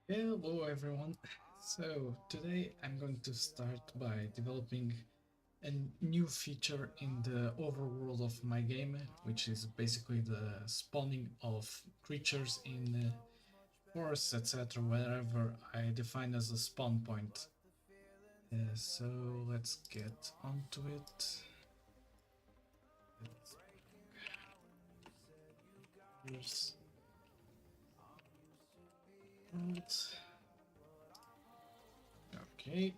Hello everyone. So today I'm going to start by developing a new feature in the overworld of my game, which is basically the spawning of creatures in forests, etc., wherever I define as a spawn point. So let's get onto it. Here's okay.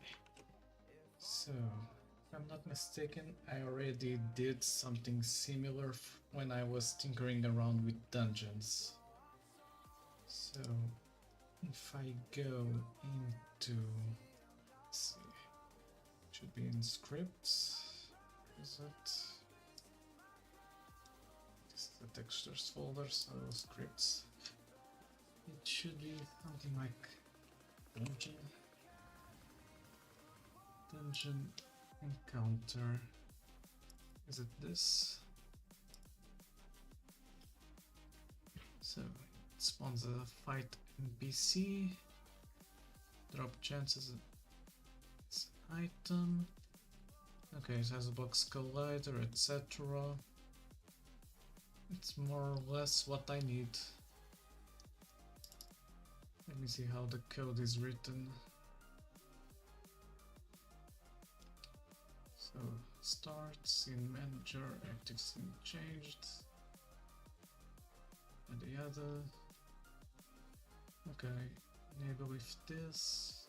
So, if I'm not mistaken, I already did something similar when I was tinkering around with dungeons. So, if I go into, let's see, should be in scripts. Is it? This is the textures folder, so scripts. It should be something like dungeon encounter. Is it this? So it spawns a fight NPC, drop chances, it's an item. Okay, it has a box collider, etc. It's more or less what I need. Let me see how the code is written. So start, scene manager, active scene changed. And the other. Okay, enable if this.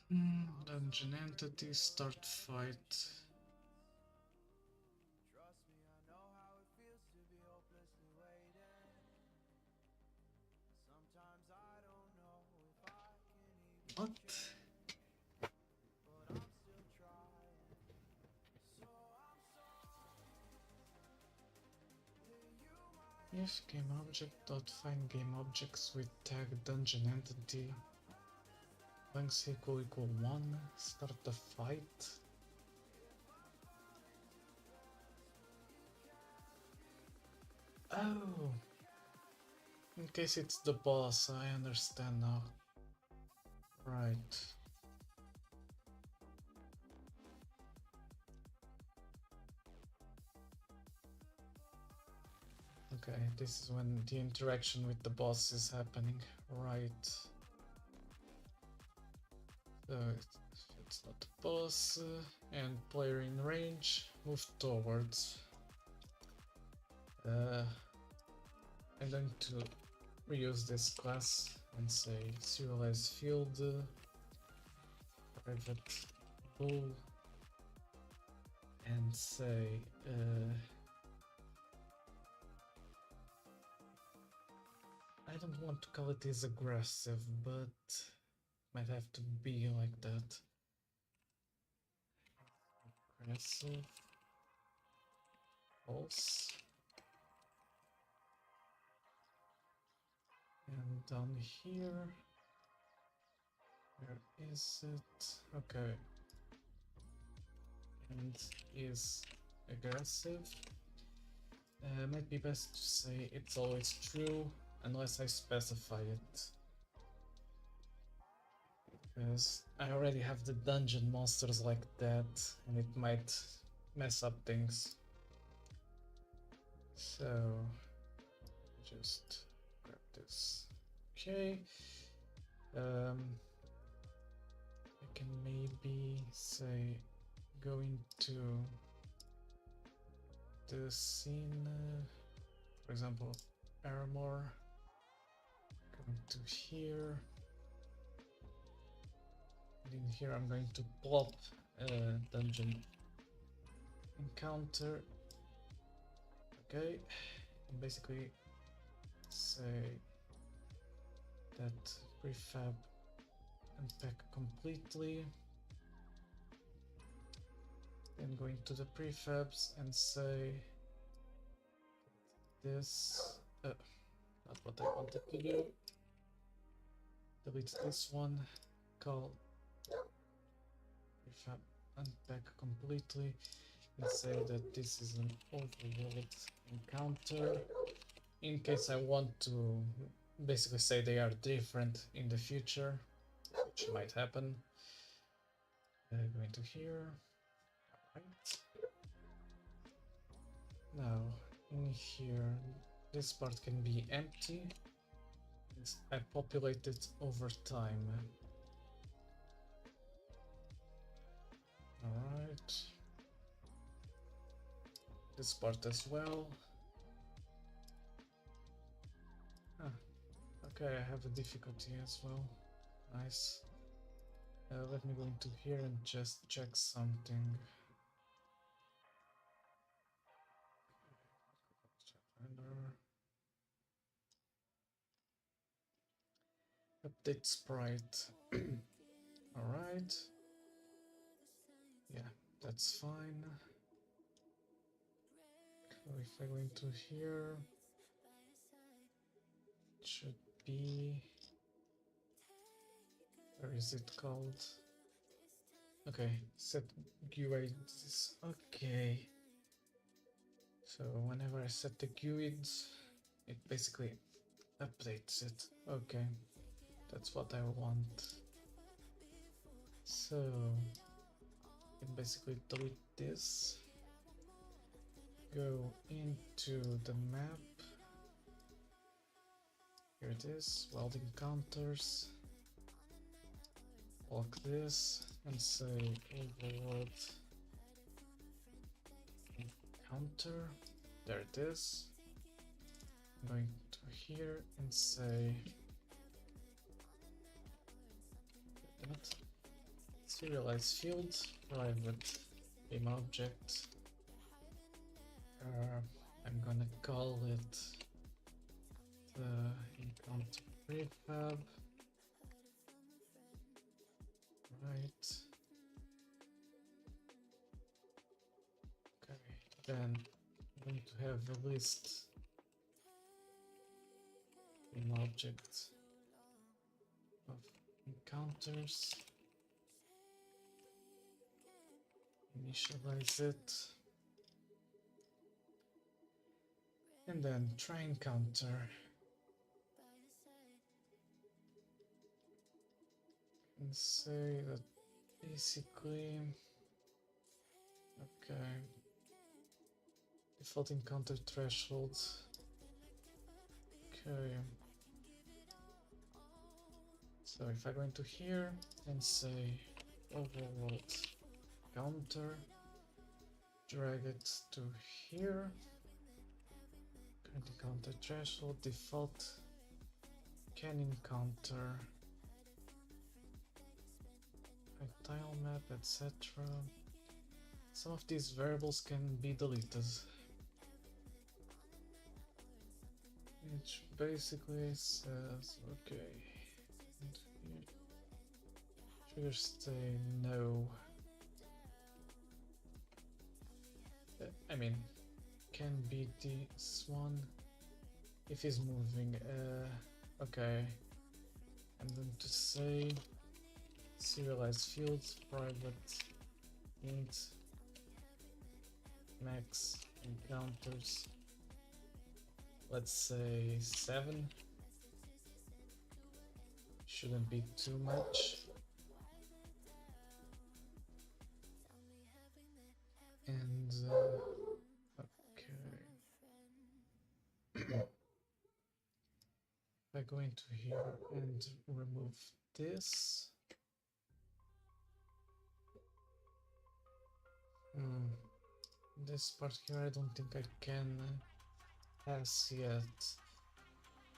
Dungeon entity, start fight. What? If game object dot find game objects with tag dungeon entity length equal 1, start the fight. Oh, in case it's the boss, I understand now. Right. Okay, this is when the interaction with the boss is happening. Right. So it's not the boss, and player in range, move towards. I'm going to reuse this class and say serialize field, private bull, and say I don't want to call it as aggressive, but might have to be like that. Aggressive. False. And down here, where is it? Okay. And is aggressive. Might be best to say it's always true unless I specify it. Because I already have the dungeon monsters like that, and it might mess up things. So just grab this. Okay. I can maybe say go into the scene, for example, armor. Going to here. And in here I'm going to plop dungeon encounter. Okay, and basically say that prefab unpack completely. Then going to the prefabs and say this, not what I wanted to do. Delete this one, call prefab unpack completely, and say that this is an overworld encounter. in case I want to basically say they are different in the future, which might happen. Going to here. Right. Now, in here, this part can be empty. I populate it over time. Alright. This part as well. Ah, okay, I have a difficulty as well. Nice. Let me go into here and just check something. Update sprite. Alright. Yeah, that's fine. So if I go into here, it should be... Where is it called? Okay, set GUIDs. Okay. So whenever I set the GUIDs, it basically updates it. Okay, that's what I want. So I can basically delete this. Go into the map. Here it is, welding counters. Lock this and say overload counter. There it is. I'm going to here and say that serialize field private game object. I'm gonna call it the encounter prefab. Right. Okay, then I'm going to have a list in object of encounters. Initialize it. And then try encounter. And say that basically, okay, default encounter threshold. Okay, so if I go into here and say overload counter, drag it to here, current encounter threshold, default can encounter, tile map, etc. Some of these variables can be deleted, which basically says, okay, and here, trigger stay no. I mean, can be this one if he's moving. Okay, I'm going to say serialize fields private int max encounters. Let's say 7. Shouldn't be too much. And okay. If I go into here and remove this. This part here I don't think I can pass yet.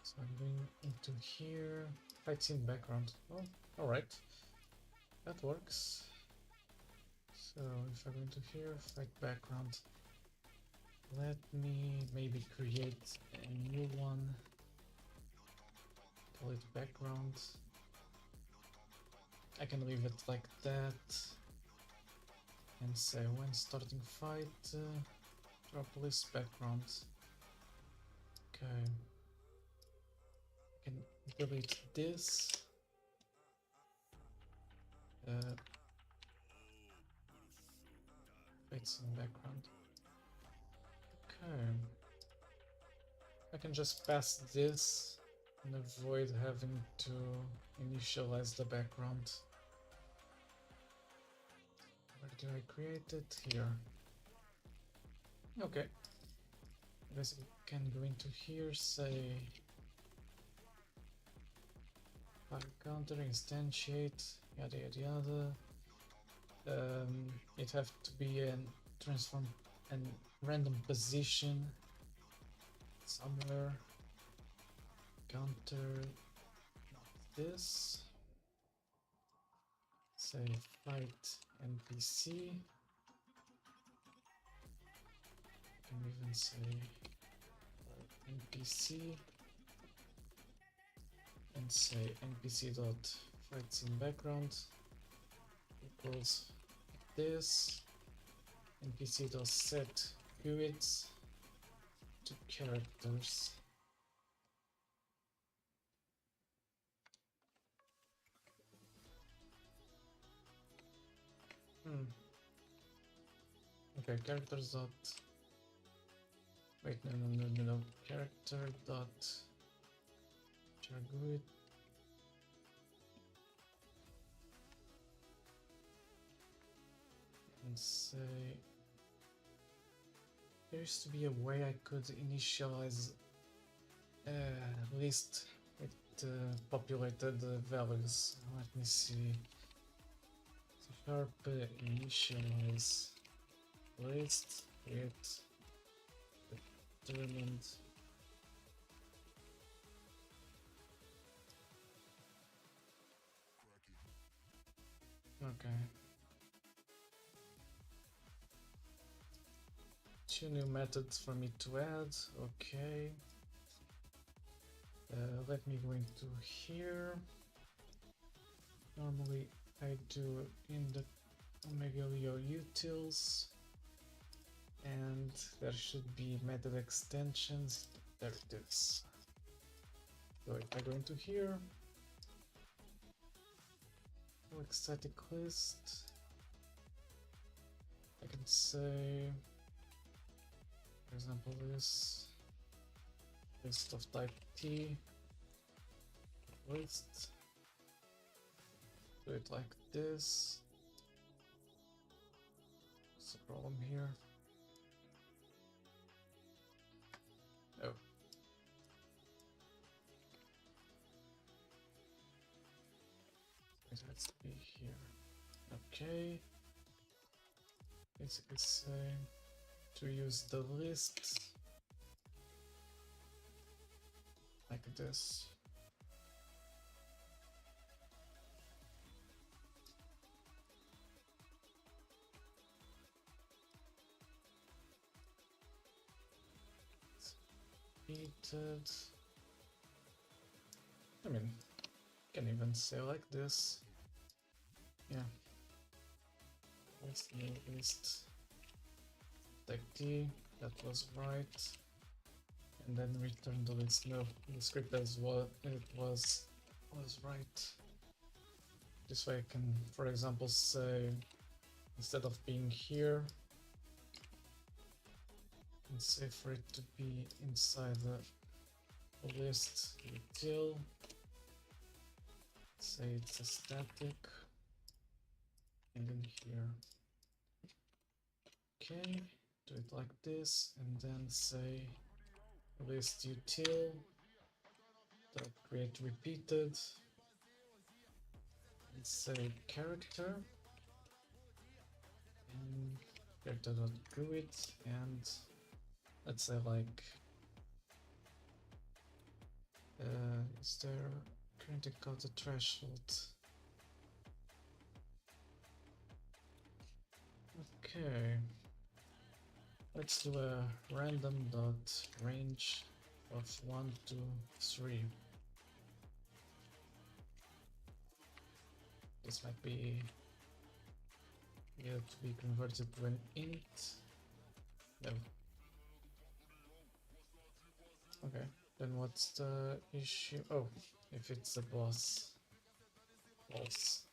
So I'm going into here. Fights in background. Oh, alright. That works. So if I go into here, fight background. Let me maybe create a new one. Call it background. I can leave it like that. And say when starting fight, drop list background. Okay. I can delete this. Fights in background. Okay. I can just pass this and avoid having to initialize the background. Where do I create it? Here. Okay. I guess we can go into here, say file counter, instantiate, yada yada yada. It have to be a transform and random position somewhere. Counter this. Say fight NPC. Can even say NPC and say NPC dot fights in background equals this. NPC dot set GUIDs to characters. Okay, characters dot. Wait, no. Character dot GUID. And say there used to be a way I could initialize a list with populated values. Let me see. Sharp initialize list with determined okay. Two new methods for me to add. Okay. Let me go into here. Normally I do in the Omega Leo utils, and there should be method extensions. There it is. So if I go into here, select static list, I can say, for example, this list of type T list. Do it like this. What's the problem here? Oh. It has to be here. Okay. Basically say to use the list like this. Repeated. I mean, can even say like this. Yeah. Let's new list tag T, that was right. And then return the list. No, the script as what it was right. This way I can, for example, say instead of being here, and say for it to be inside the list util. Say it's a static, and then here. Okay, do it like this, and then say list util dot create repeated, and say character, and character dot GUID, and let's say like is there currently called a threshold? Okay, let's do a random dot range of 1 to 3. This might be needed to be converted to an int. No. Okay, then what's the issue? Oh, if it's a boss. False.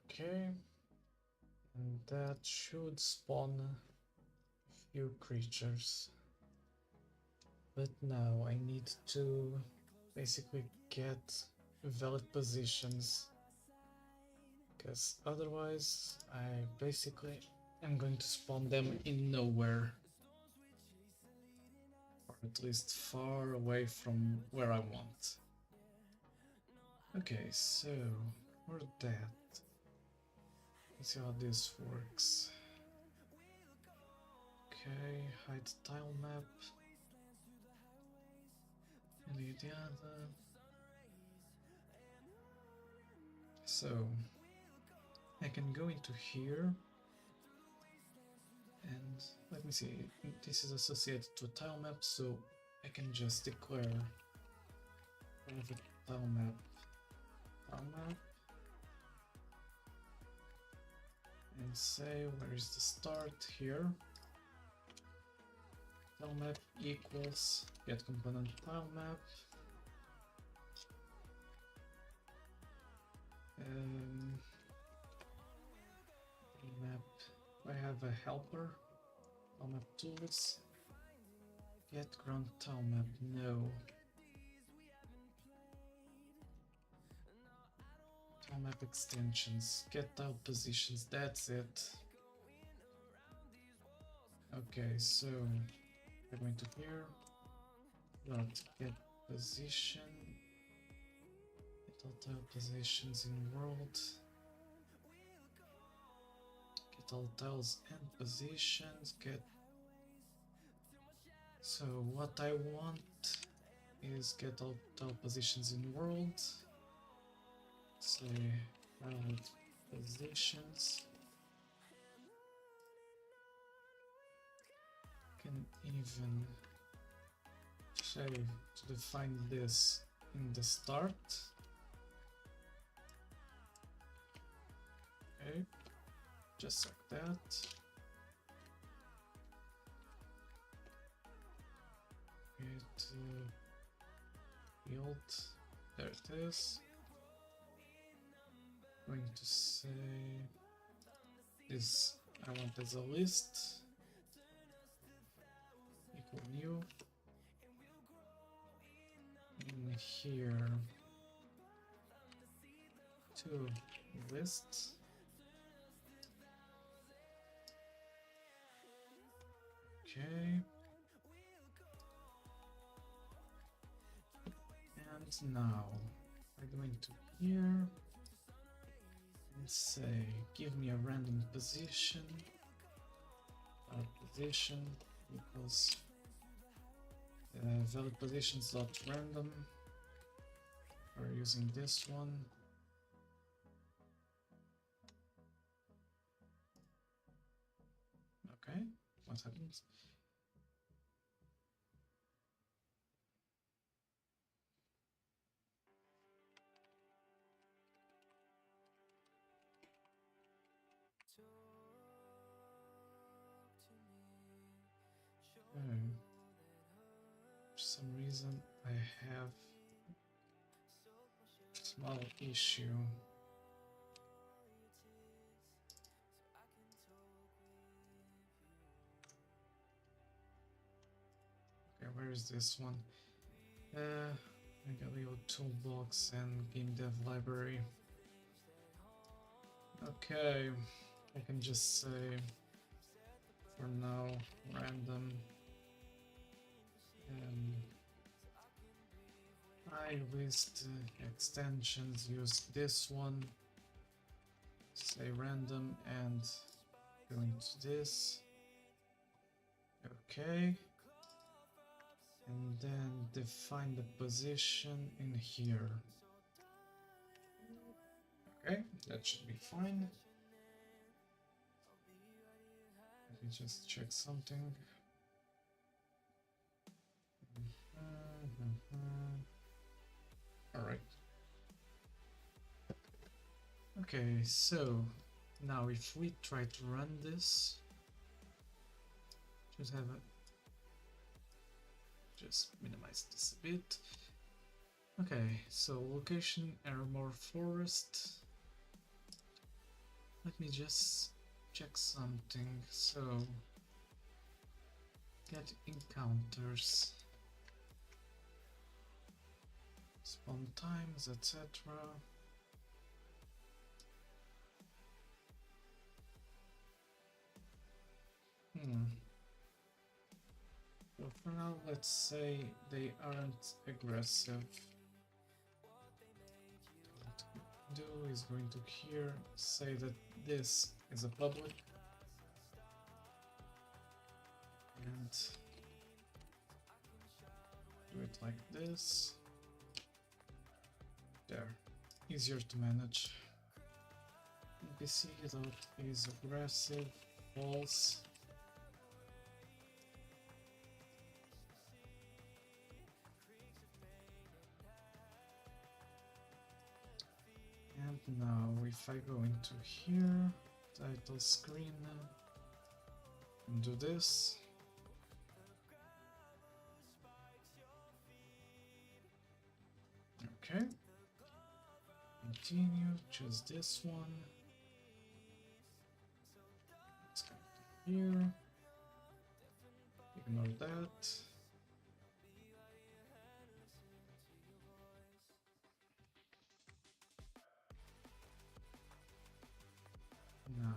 Okay, And that should spawn a few creatures. But now I need to basically get valid positions, because otherwise I basically am going to spawn them in nowhere, or at least far away from where I want. Okay, so for that, let's see how this works. Okay, hide tile map. And the other. So I can go into here and let me see. This is associated to a tile map, so I can just declare private tile map. And say where is the start here. Tile map equals get component tile map. Map. I have a helper. Tile map tools. Get ground tile map. No. Tile map extensions. Get tile positions. That's it. Okay, so we're going to here. Dot get position. Get all tile positions in world. Get all tiles and positions. Get. So what I want is get all tile positions in world. Say valid positions. Can even say to define this in the start. Okay, just like that. It field, there it is. Going to say this I want as a list. Equal new. In here to list. Okay. And now we're going to here and say give me a random position. Our position equals valid positions dot random. We're using this one. Okay, what happens? Okay. For some reason I have a small issue. Okay, where is this one? Megaleo toolbox and game dev library. Okay, I can just say for now random I list extensions, use this one, say random and go into this. Okay, and then define the position in here. Okay, that should be fine. Let me just check something. All right. Okay, so now if we try to run this, just have a just minimize this a bit. Okay, so location Airmore Forest. Let me just check something. So get encounters, spawn times, etc. So for now, let's say they aren't aggressive. What we do is going to here say that this is a public and do it like this. There, easier to manage. NPC that is aggressive, false. And now if I go into here, title screen, and do this. Okay. Continue, choose this one. Let's go to here. Ignore that. Now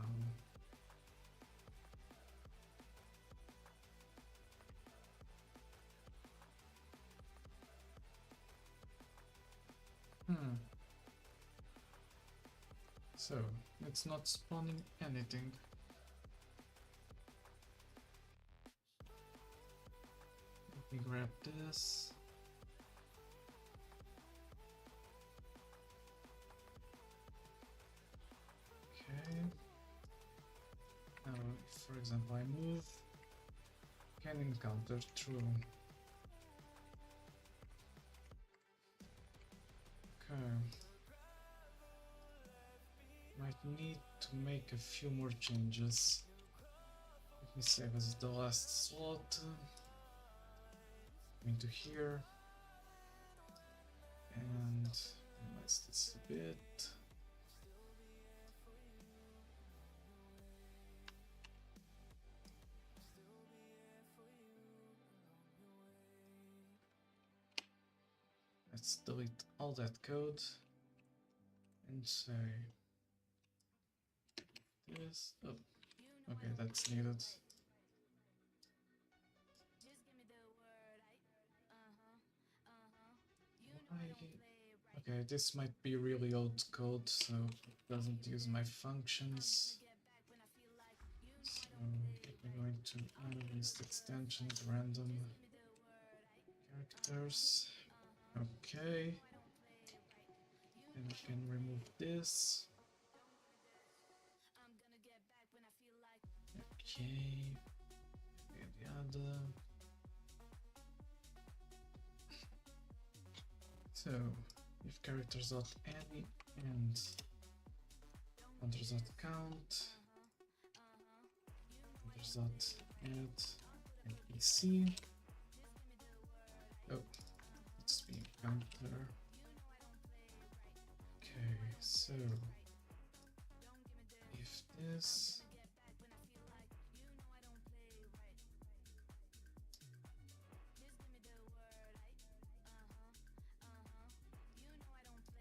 so it's not spawning anything. Let me grab this. Okay. Now, if, for example, I move, can encounter true. Okay. Might need to make a few more changes. Let me save as the last slot. Into here. And minimize this a bit. Let's delete all that code and say this. Oh, okay, that's needed. Okay, this might be really old code, so it doesn't use my functions. So we're going to list extensions, random characters. Okay. And we can remove this. Okay. And the other. So if characters.any and counters.count, counters.add NPC. Oh, let's be counter. Okay, so if this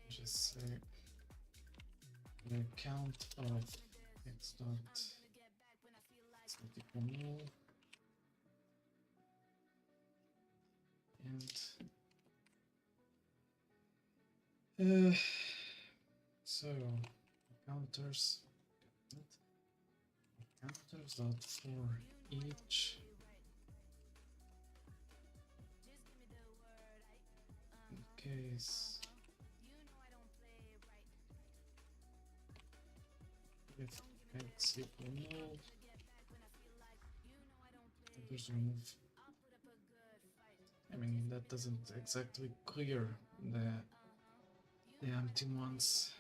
just say the count of x dot equal null and so counters dot for each in case if x equal null, counters remove. I mean, that doesn't exactly clear the empty ones.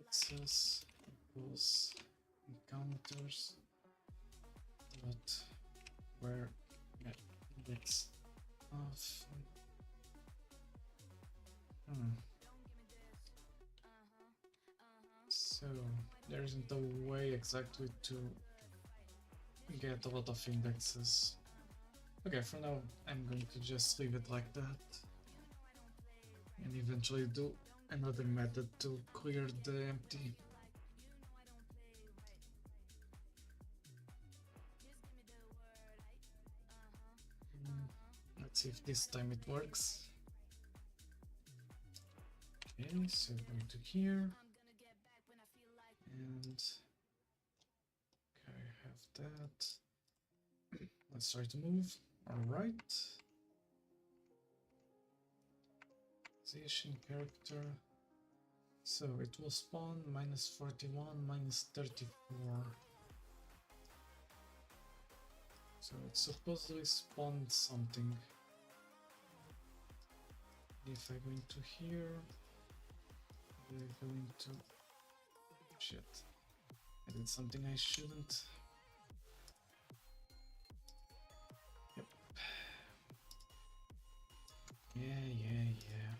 Access equals encounters dot where index of So there isn't a way exactly to get a lot of indexes. Okay, for now I'm going to just leave it like that and eventually do another method to clear the empty. Let's see if this time it works. Okay, so going to here and okay, I have that. Let's try to move. Alright. Position character. So it will spawn -41, -34. So it supposedly spawned something. If I go into here, we're going to... Shit. I did something I shouldn't. Yep. Yeah.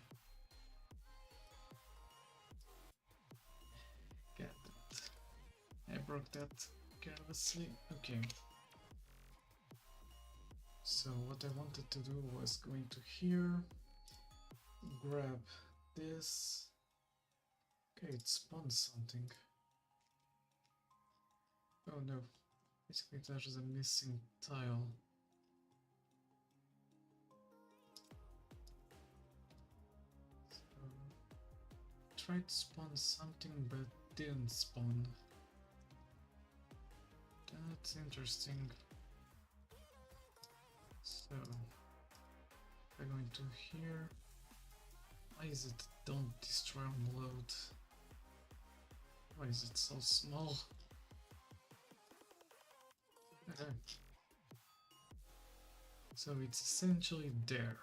Got it. I broke that carelessly. Okay. So what I wanted to do was go into here, grab this. Okay, it spawned something. Oh no, basically there's a missing tile. So, tried to spawn something but didn't spawn. That's interesting. So, if I go into here, why is it don't destroy unload? Why is it so small? Okay. So it's essentially there,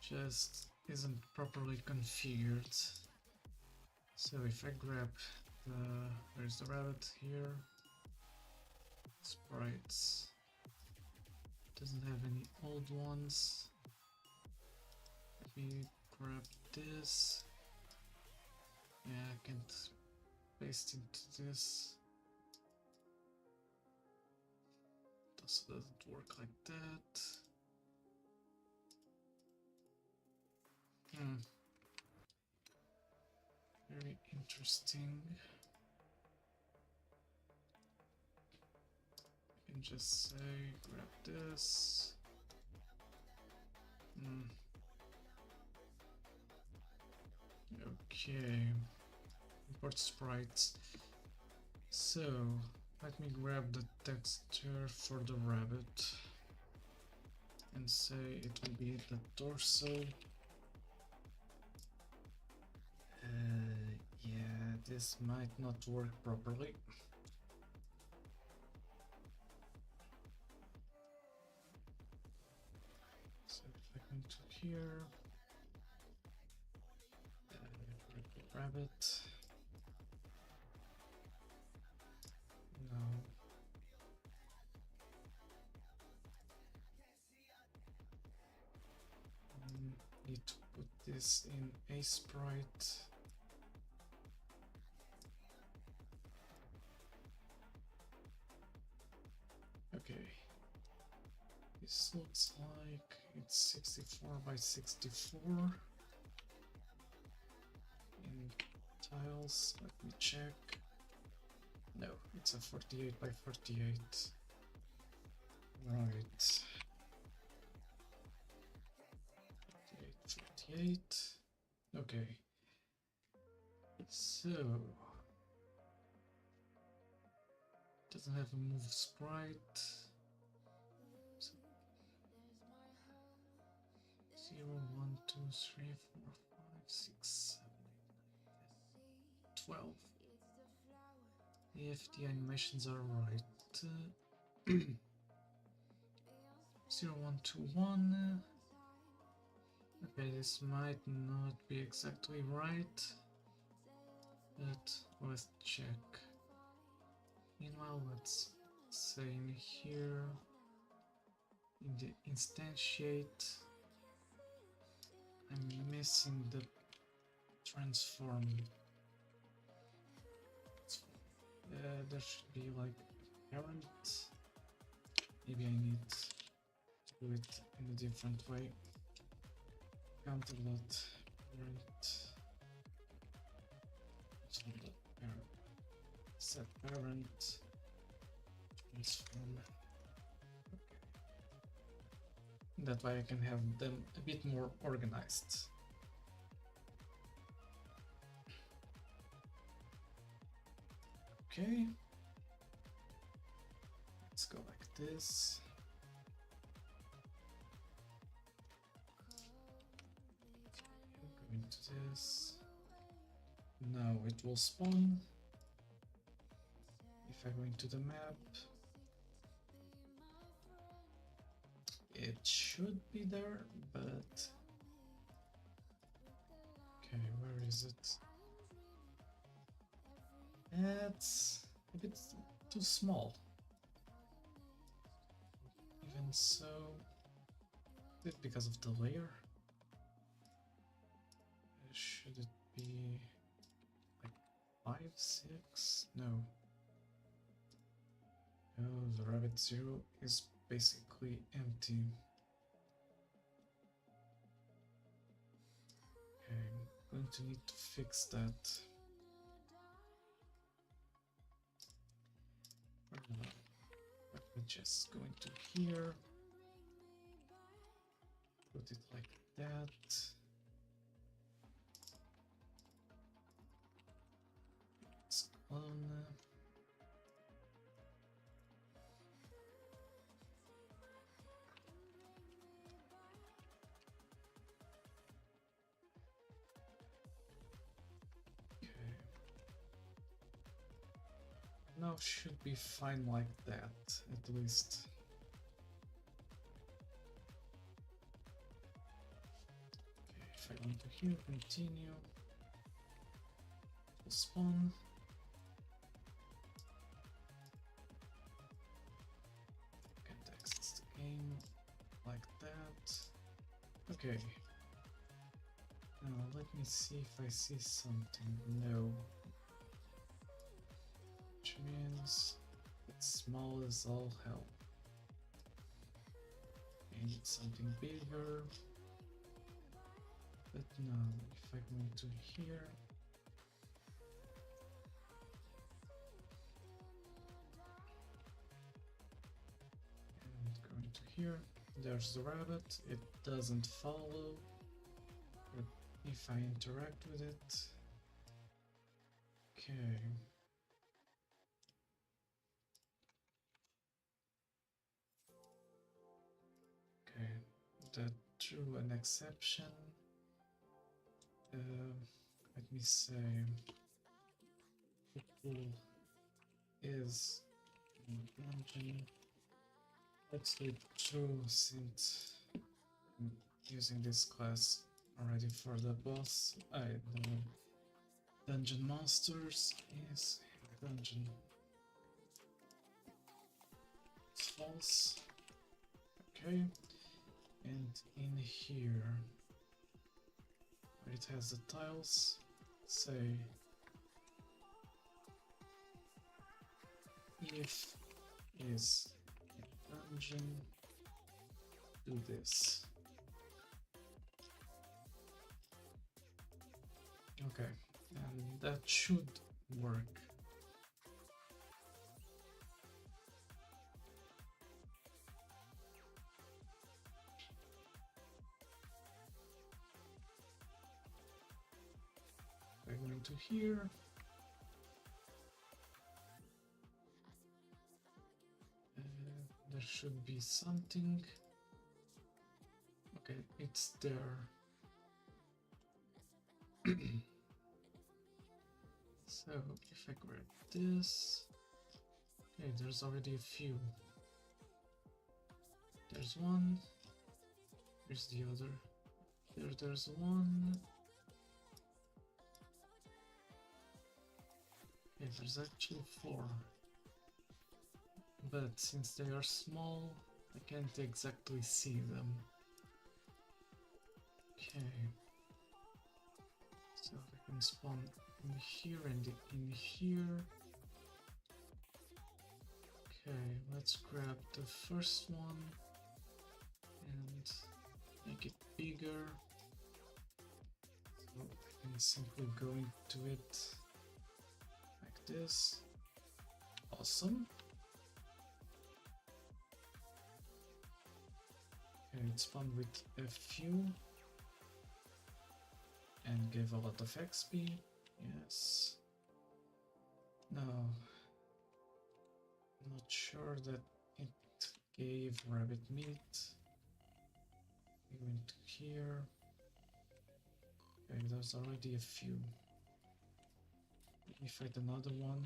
just isn't properly configured. So if I grab where's the rabbit here? Sprites. Doesn't have any old ones. Let me grab this. Yeah, I can't paste into this. Also doesn't work like that. Very interesting. I can just say grab this. Okay. Import sprites. So let me grab the texture for the rabbit and say it will be the torso. Yeah, this might not work properly. So if I come to here, rabbit. No. Need to put this in a sprite. Okay. This looks like it's 64 by 64. In tiles, let me check. No, it's a 48 by 48. Right. 48. Okay. So doesn't have a move sprite. So 0, 1, 2, 3, 4, 5, 6, 7, 8, 9, 10, 12. If the animations are right. 0, 1, 2, 1. Okay, this might not be exactly right, but let's check. Meanwhile, let's say in here, in the instantiate, I'm missing the transform. There should be like a parent. Maybe I need to do it in a different way. Counter dot parent. Parent. Set parent. Transform. That way I can have them a bit more organized. Okay. Let's go like this. Go into this. Now it will spawn. If I go into the map, it should be there, but okay, where is it? It's a bit too small. Even so, is it because of the layer? Should it be like 5, 6? No. Oh, the rabbit 0 is basically empty. Okay, I'm going to need to fix that. Let me just go into here, put it like that. Let's clone. Now should be fine like that, at least. Okay, if I go into here, continue, will spawn. Can't access the game like that. Okay. Now let me see if I see something. No. Which means it's small as all hell. I need something bigger. But now, if I go into here, and go into here, there's the rabbit. It doesn't follow, but if I interact with it, okay. Okay, that drew an exception. Let me say football is dungeon. Let's do it true since I'm using this class already for the boss. The dungeon monsters is dungeon. It's false. Okay. And in here, where it has the tiles, say if is a dungeon, do this. Okay, and that should work. I go into here. There should be something. Okay, it's there. So if I grab this, okay, there's already a few. There's one. Here's the other. There's one. Okay, there's actually 4. But since they are small, I can't exactly see them. Okay. So I can spawn in here and in here. Okay, let's grab the first one and make it bigger. So I can simply go into it like this. Awesome. Okay, it spawned with a few and gave a lot of XP. Yes. No. Not sure that it gave rabbit meat. We went here. Okay, there's already a few. Let me fight another one.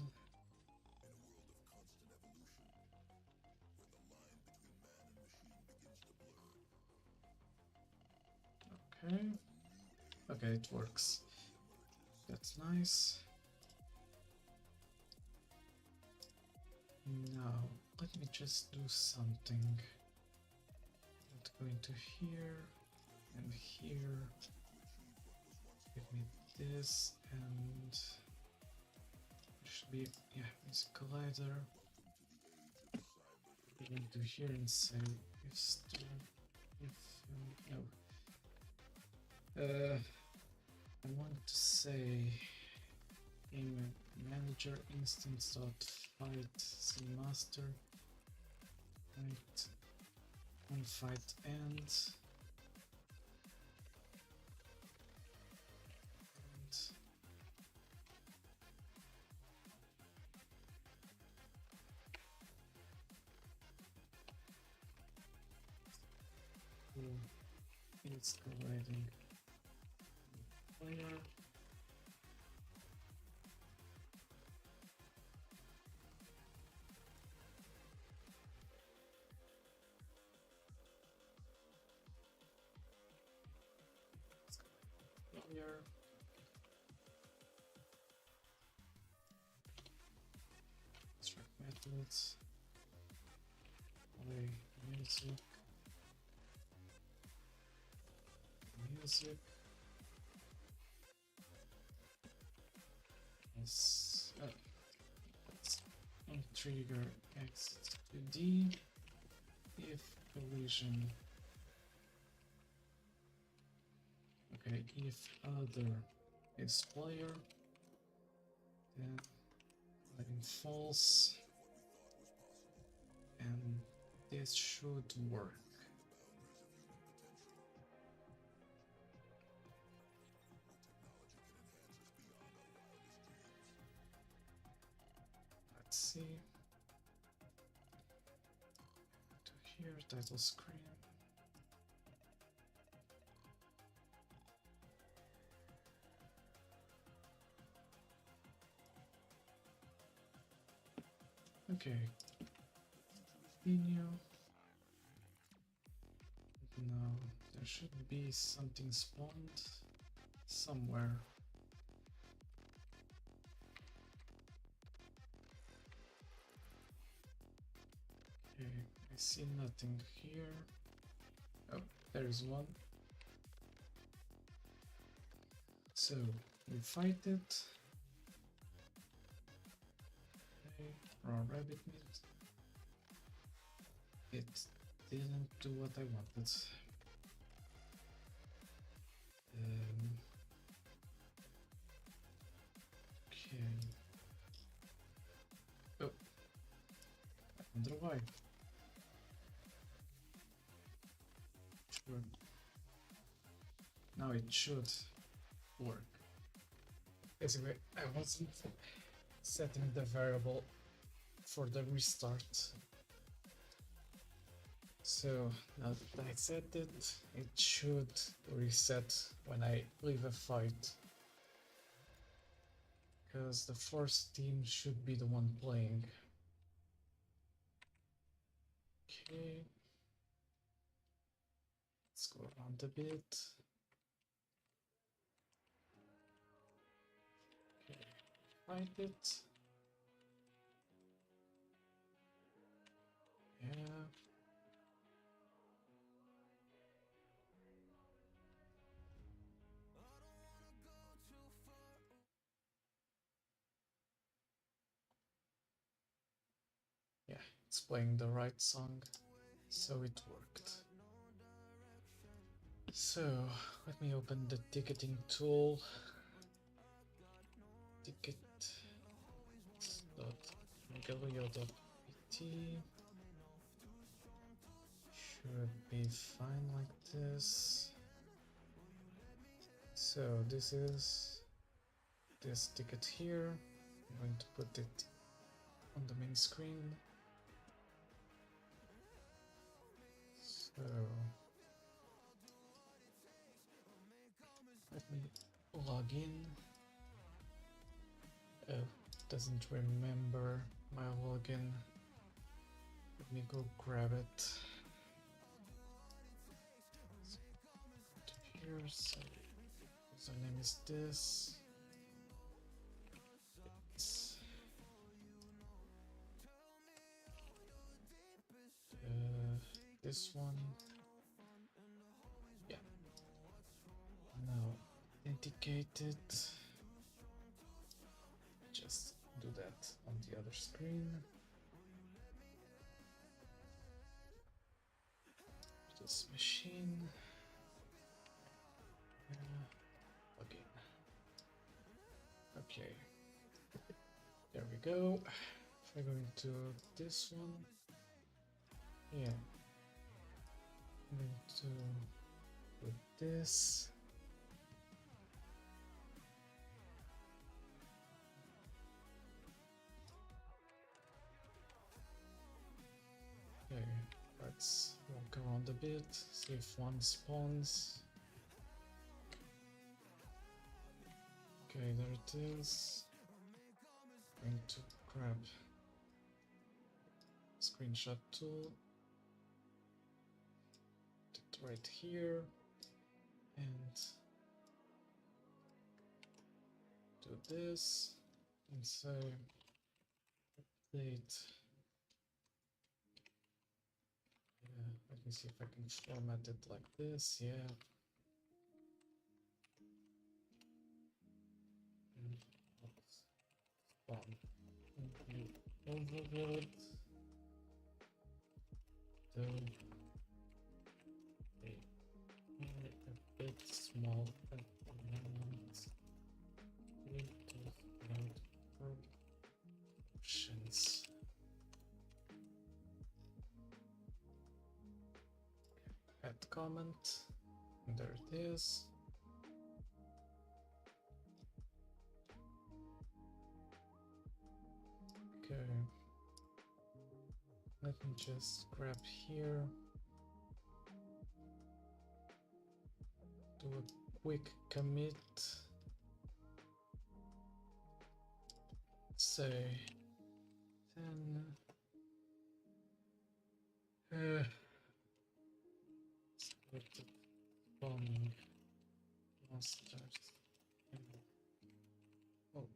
Okay. Okay, it works. That's nice. Now, let me just do something. Let's go into here and here. Give me this and it should be, yeah, it's a collider. Go into here and say if start, if no. I want to say game manager instance dot fight scene master fight when fight ends and it's providing player. Player. Extract methods. Play music. Music. Yes. Let's trigger X to D if collision. Okay, if other is player, then letting false, and this should work. Let's see. To here, title screen. Okay. Continue. Now there should be something spawned somewhere. Okay, I see nothing here. Oh, there is one. So we fight it. Okay, raw rabbit meat. It didn't do what I wanted. Okay. Oh, I wonder why. Sure. Now it should work. Basically, I wasn't setting the variable for the restart. So now that I set it, it should reset when I leave a fight. Because the first team should be the one playing. Okay. Let's go around a bit. Okay, fight it. Yeah. Yeah, it's playing the right song, so it worked. So let me open the ticketing tool. Ticket.megalio.pt should be fine like this. So this is this ticket here. I'm going to put it on the main screen. So let me log in. Oh, doesn't remember my login. Let me go grab it. Here, so name is this. It's, this one. Yeah. Now authenticated. Just do that on the other screen. This machine. Okay. Okay. There we go. If I go into this one, yeah, I'm going to put this. Okay, let's walk around a bit, see if one spawns. Okay, there it is. I'm going to grab screenshot tool, put it right here, and do this, and say update. Yeah, let me see if I can format it like this. Yeah. Spawn. Overload. So a bit small at the moment. Need to load options. Add comment. And there it is. Okay. Let me just grab here. Do a quick commit. Say 10. Selected spawning monsters. Oh,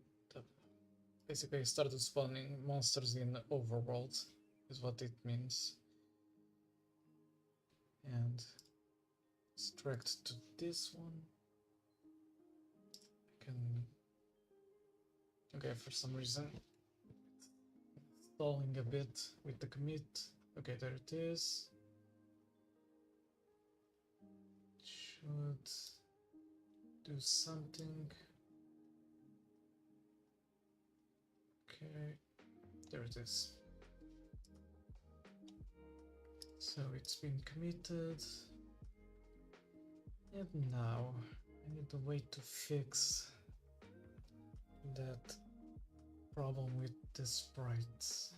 basically I started spawning monsters in overworld is what it means. And extract to this one. I can. Okay, for some reason stalling a bit with the commit. Okay, there it is. Should do something. Okay, there it is. So it's been committed. And now I need a way to fix that problem with the sprites.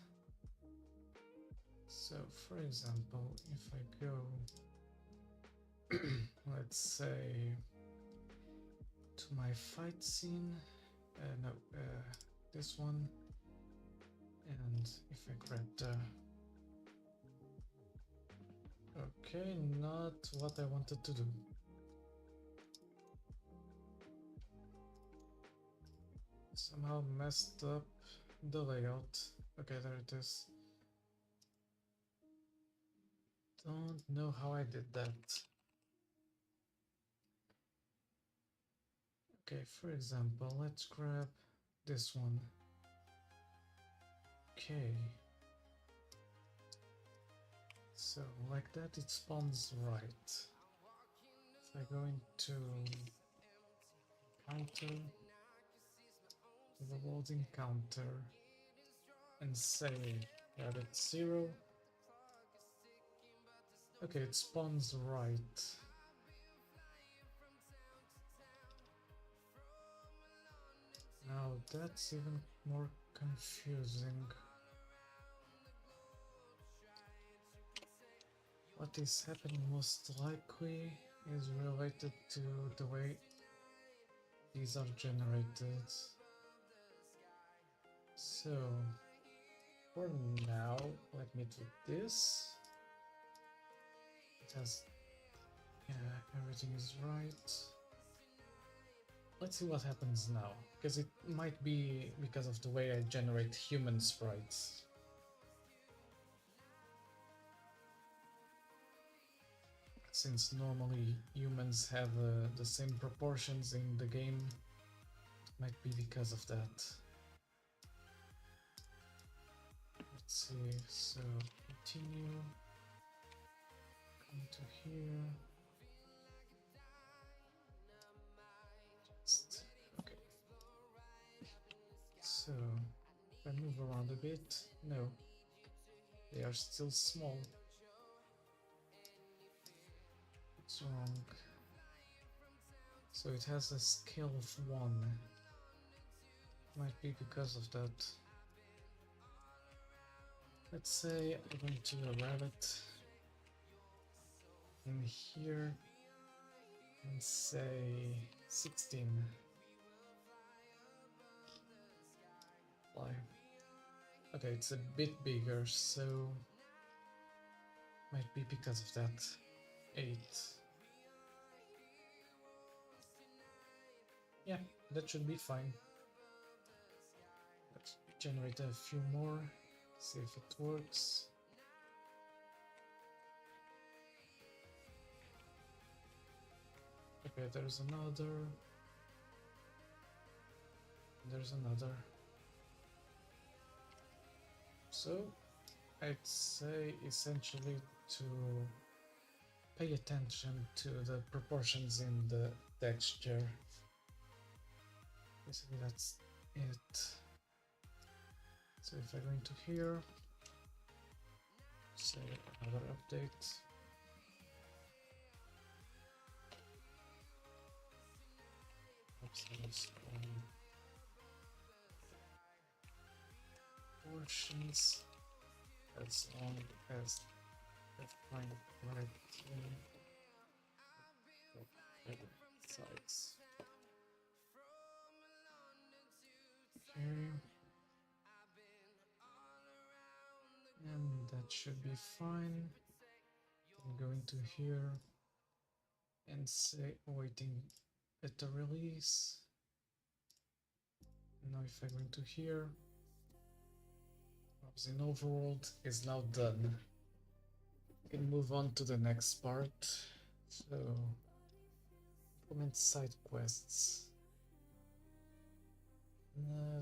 So for example, if I go, let's say, to my fight scene, this one, and if I grab the, okay, not what I wanted to do. Somehow messed up the layout. Okay, there it is. Don't know how I did that. Okay, for example, let's grab this one. Okay. So like that it spawns right. If I go into encounter, the world encounter, and say that it's 0, okay, it spawns right. Now that's even more confusing. What is happening most likely is related to the way these are generated. So for now, let me do this. It has, yeah, everything is right. Let's see what happens now, because it might be because of the way I generate human sprites. Since normally humans have the same proportions in the game, it might be because of that. Let's see, so continue, come to here, just, okay. So, if I move around a bit, no, they are still small. What's wrong? So it has a scale of 1. Might be because of that. Let's say I'm going to a rabbit in here and say 16. Why? Okay, it's a bit bigger, so might be because of that. 8. Yeah, that should be fine. Let's generate a few more, see if it works. Okay, there's another. There's another. So, I'd say essentially to pay attention to the proportions in the texture. Basically that's it. So if I go into here, say another update. Portions as long as I find right size. Okay. And that should be fine. I'm going to here and say waiting beta release. Now if I go into here, browsing overworld is now done. We can move on to the next part. So implement side quests.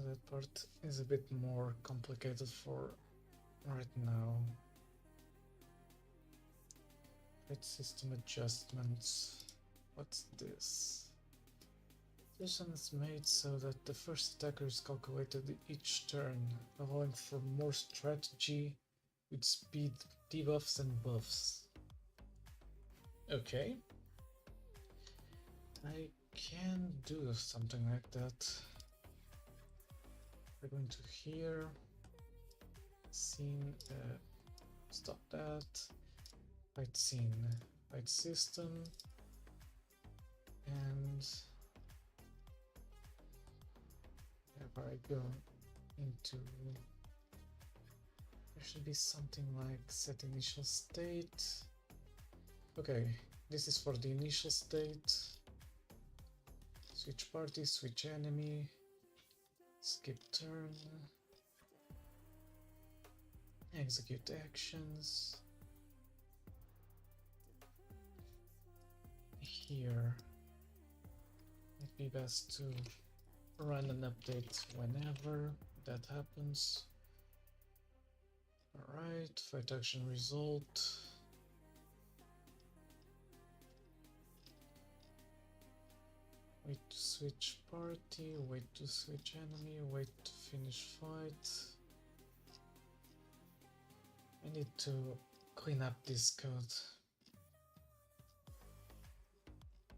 That part is a bit more complicated for right now. Fate system adjustments. What's this? Addition is made so that the first attacker is calculated each turn, allowing for more strategy with speed debuffs and buffs. Okay. I can do something like that. We're going to here. Scene, stop that. Fight scene, fight system, and whenever I go into, there should be something like set initial state. Okay, this is for the initial state. Switch party, switch enemy, skip turn, execute actions. Here, it'd be best to run an update whenever that happens. Alright, fight action result. Wait to switch party, wait to switch enemy, wait to finish fight. I need to clean up this code.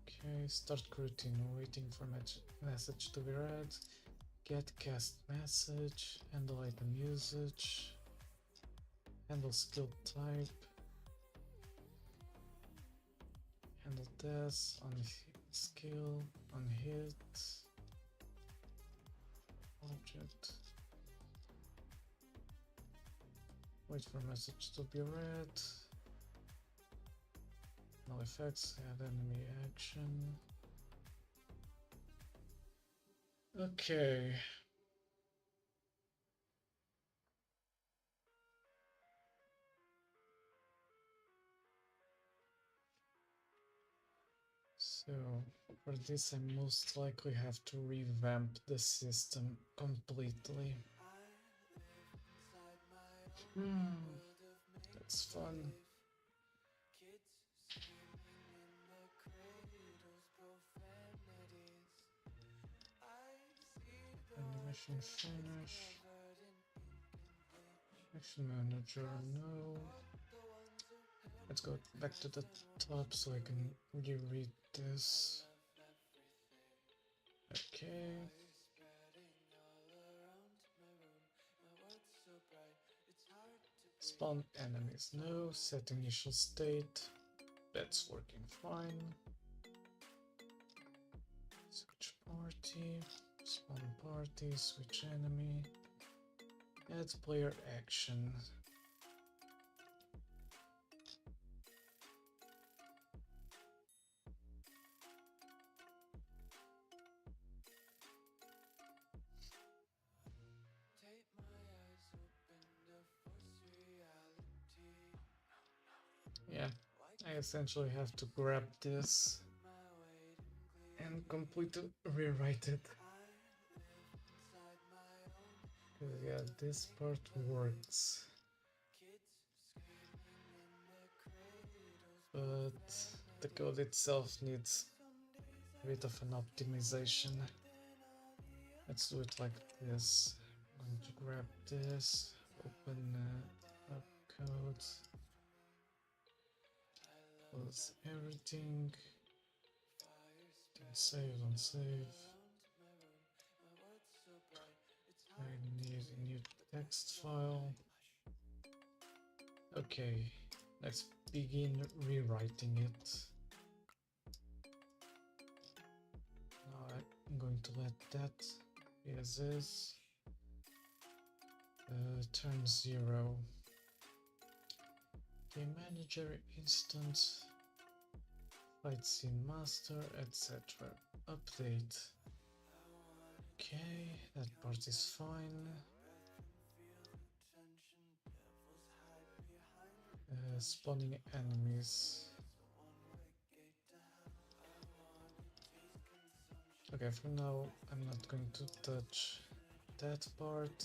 Okay, start routine, waiting for message to be read. Get cast message, handle item usage, handle skill type, handle test, on skill, on hit, object. Wait for message to be read. No effects, add enemy action. Okay. So for this I most likely have to revamp the system completely. That's fun. Animation finish. Action manager, no. Let's go back to the top so I can reread this. Okay. Spawn enemies, no. Set initial state. That's working fine. Switch party. Spawn party, switch enemy. Add player action. Yeah, I essentially have to grab this and completely rewrite it. Because yeah, this part works. But the code itself needs a bit of an optimization. Let's do it like this. I'm going to grab this, open up code, close everything, don't save, don't save. I need a new text file. Okay, let's begin rewriting it. Now I'm going to let that be as is. Turn 0. Game manager instance, fight scene master, etc. Update. Okay, that part is fine. Spawning enemies. Okay, for now I'm not going to touch that part.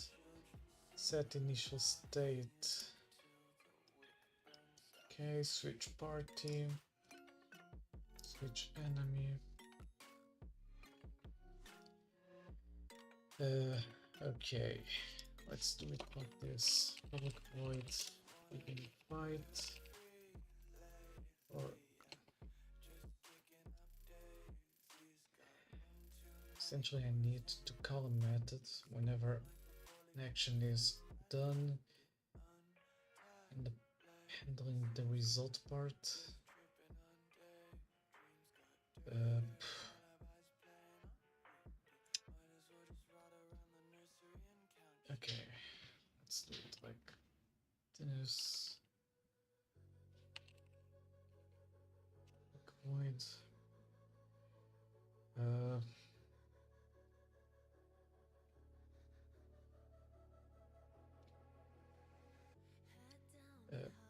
Set initial state. Okay, switch party. Switch enemy. Okay, let's do it like this. Public void, begin fight. Or essentially I need to call a method whenever an action is done and handling the result part. Okay, let's do it like this. Void.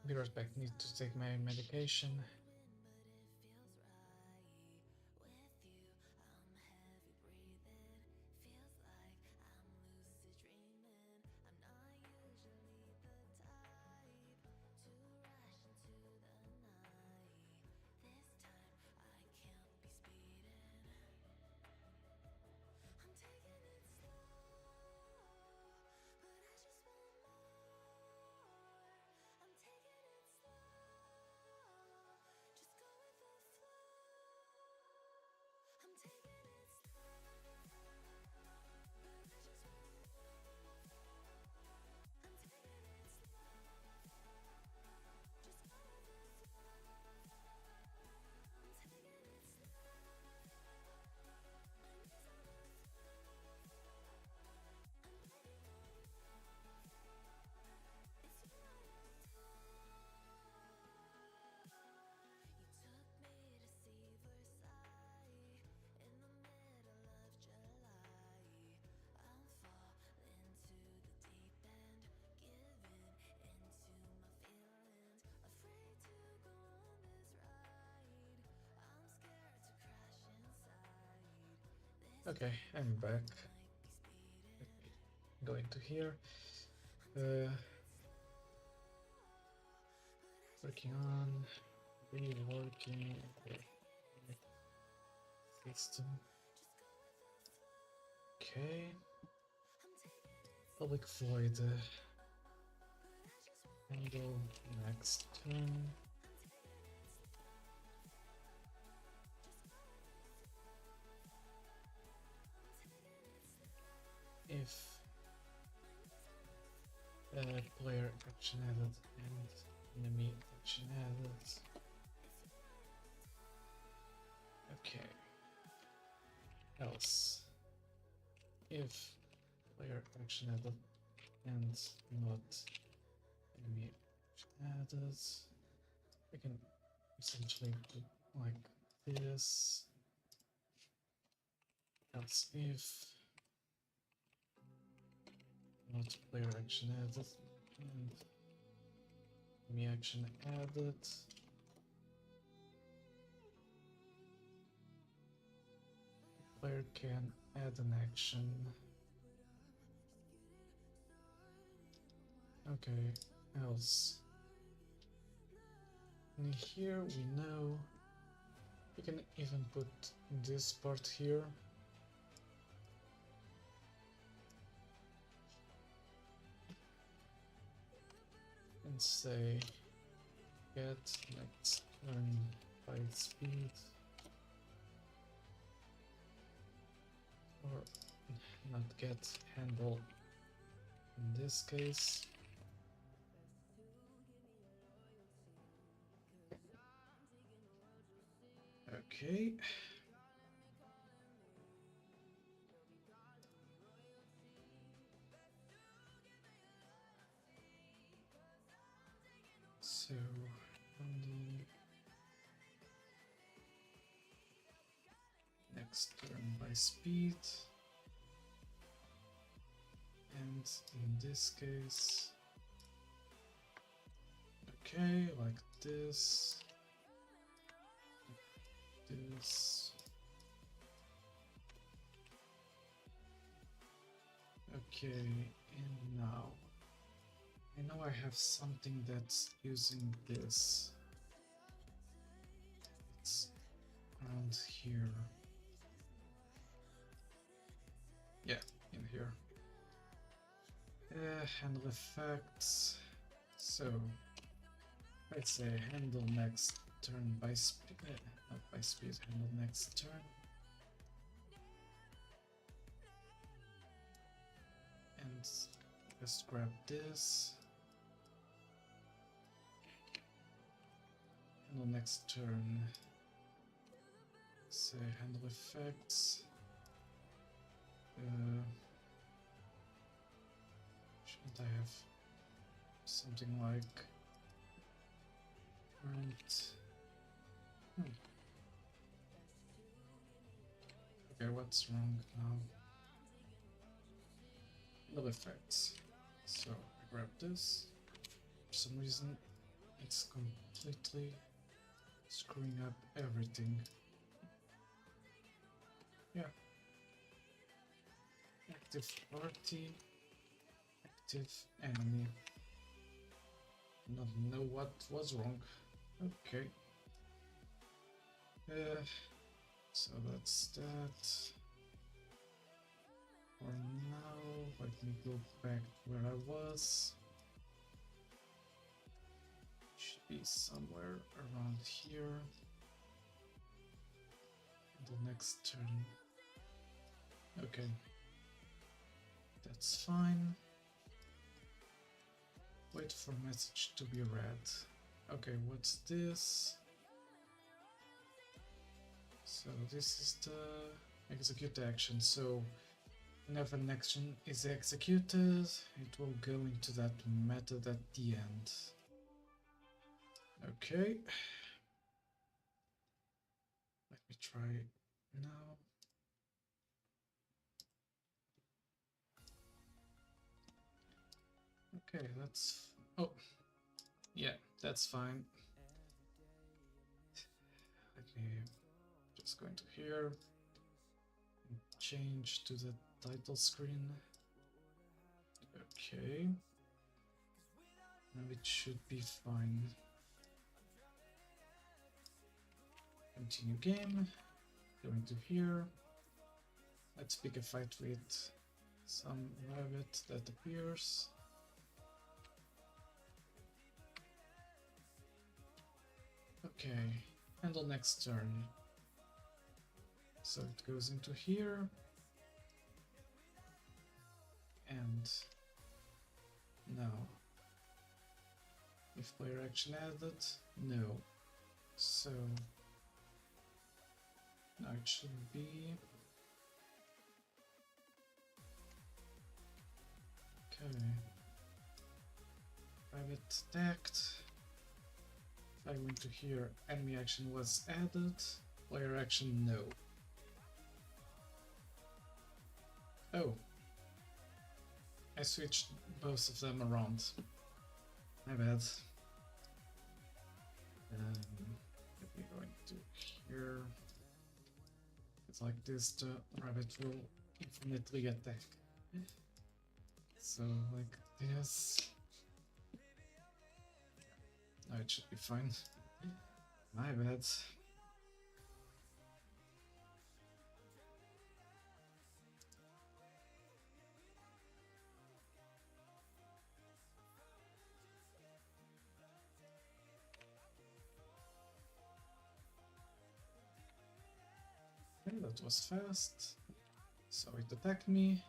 Be right back, need to take my medication. Okay, I'm back. Go into here. Uh, Working on reworking the system. Okay. Public void. Handle next turn. If player action added and enemy action added. Okay. Else. If player action added and not enemy action added, we can essentially put like this. Else if not player action added and enemy action added. Player can add an action. Okay, else. And here we know we can even put this part here. And say get next turn by speed, or not get, handle in this case. Okay. So handle next turn by speed, and in this case, okay, like this, this. Okay, and now I know I have something that's using this. It's around here. Yeah, in here. Handle effects. So let's say handle next turn by speed, not by speed, handle next turn. And just grab this. Handle next turn. Say handle effects. Shouldn't I have something like current? Okay, what's wrong now? Handle effects. So I grab this. For some reason, it's completely screwing up everything. Yeah. Active party, active enemy. Not know what was wrong. Okay. So that's that. For now, let me go back where I was. Should be somewhere around here. The next turn. Okay. That's fine. Wait for message to be read. Okay, what's this? So this is the execute action. So whenever an action is executed, it will go into that method at the end. Okay. Let me try now. Okay, that's... Oh, yeah, that's fine. Let me just go into here and change to the title screen. Okay. Now it should be fine. Continue game. Going to here. Let's pick a fight with some rabbit that appears. Okay, handle next turn. So it goes into here. And now, if player action added, no. So now it should be okay. Rabbit attacked. If I went to here, enemy action was added. Player action, no. Oh. I switched both of them around. My bad. Let me go into here. It's like this, the rabbit will infinitely attack. So, like this. Now it should be fine. My bad. Okay, that was fast. So it attacked me.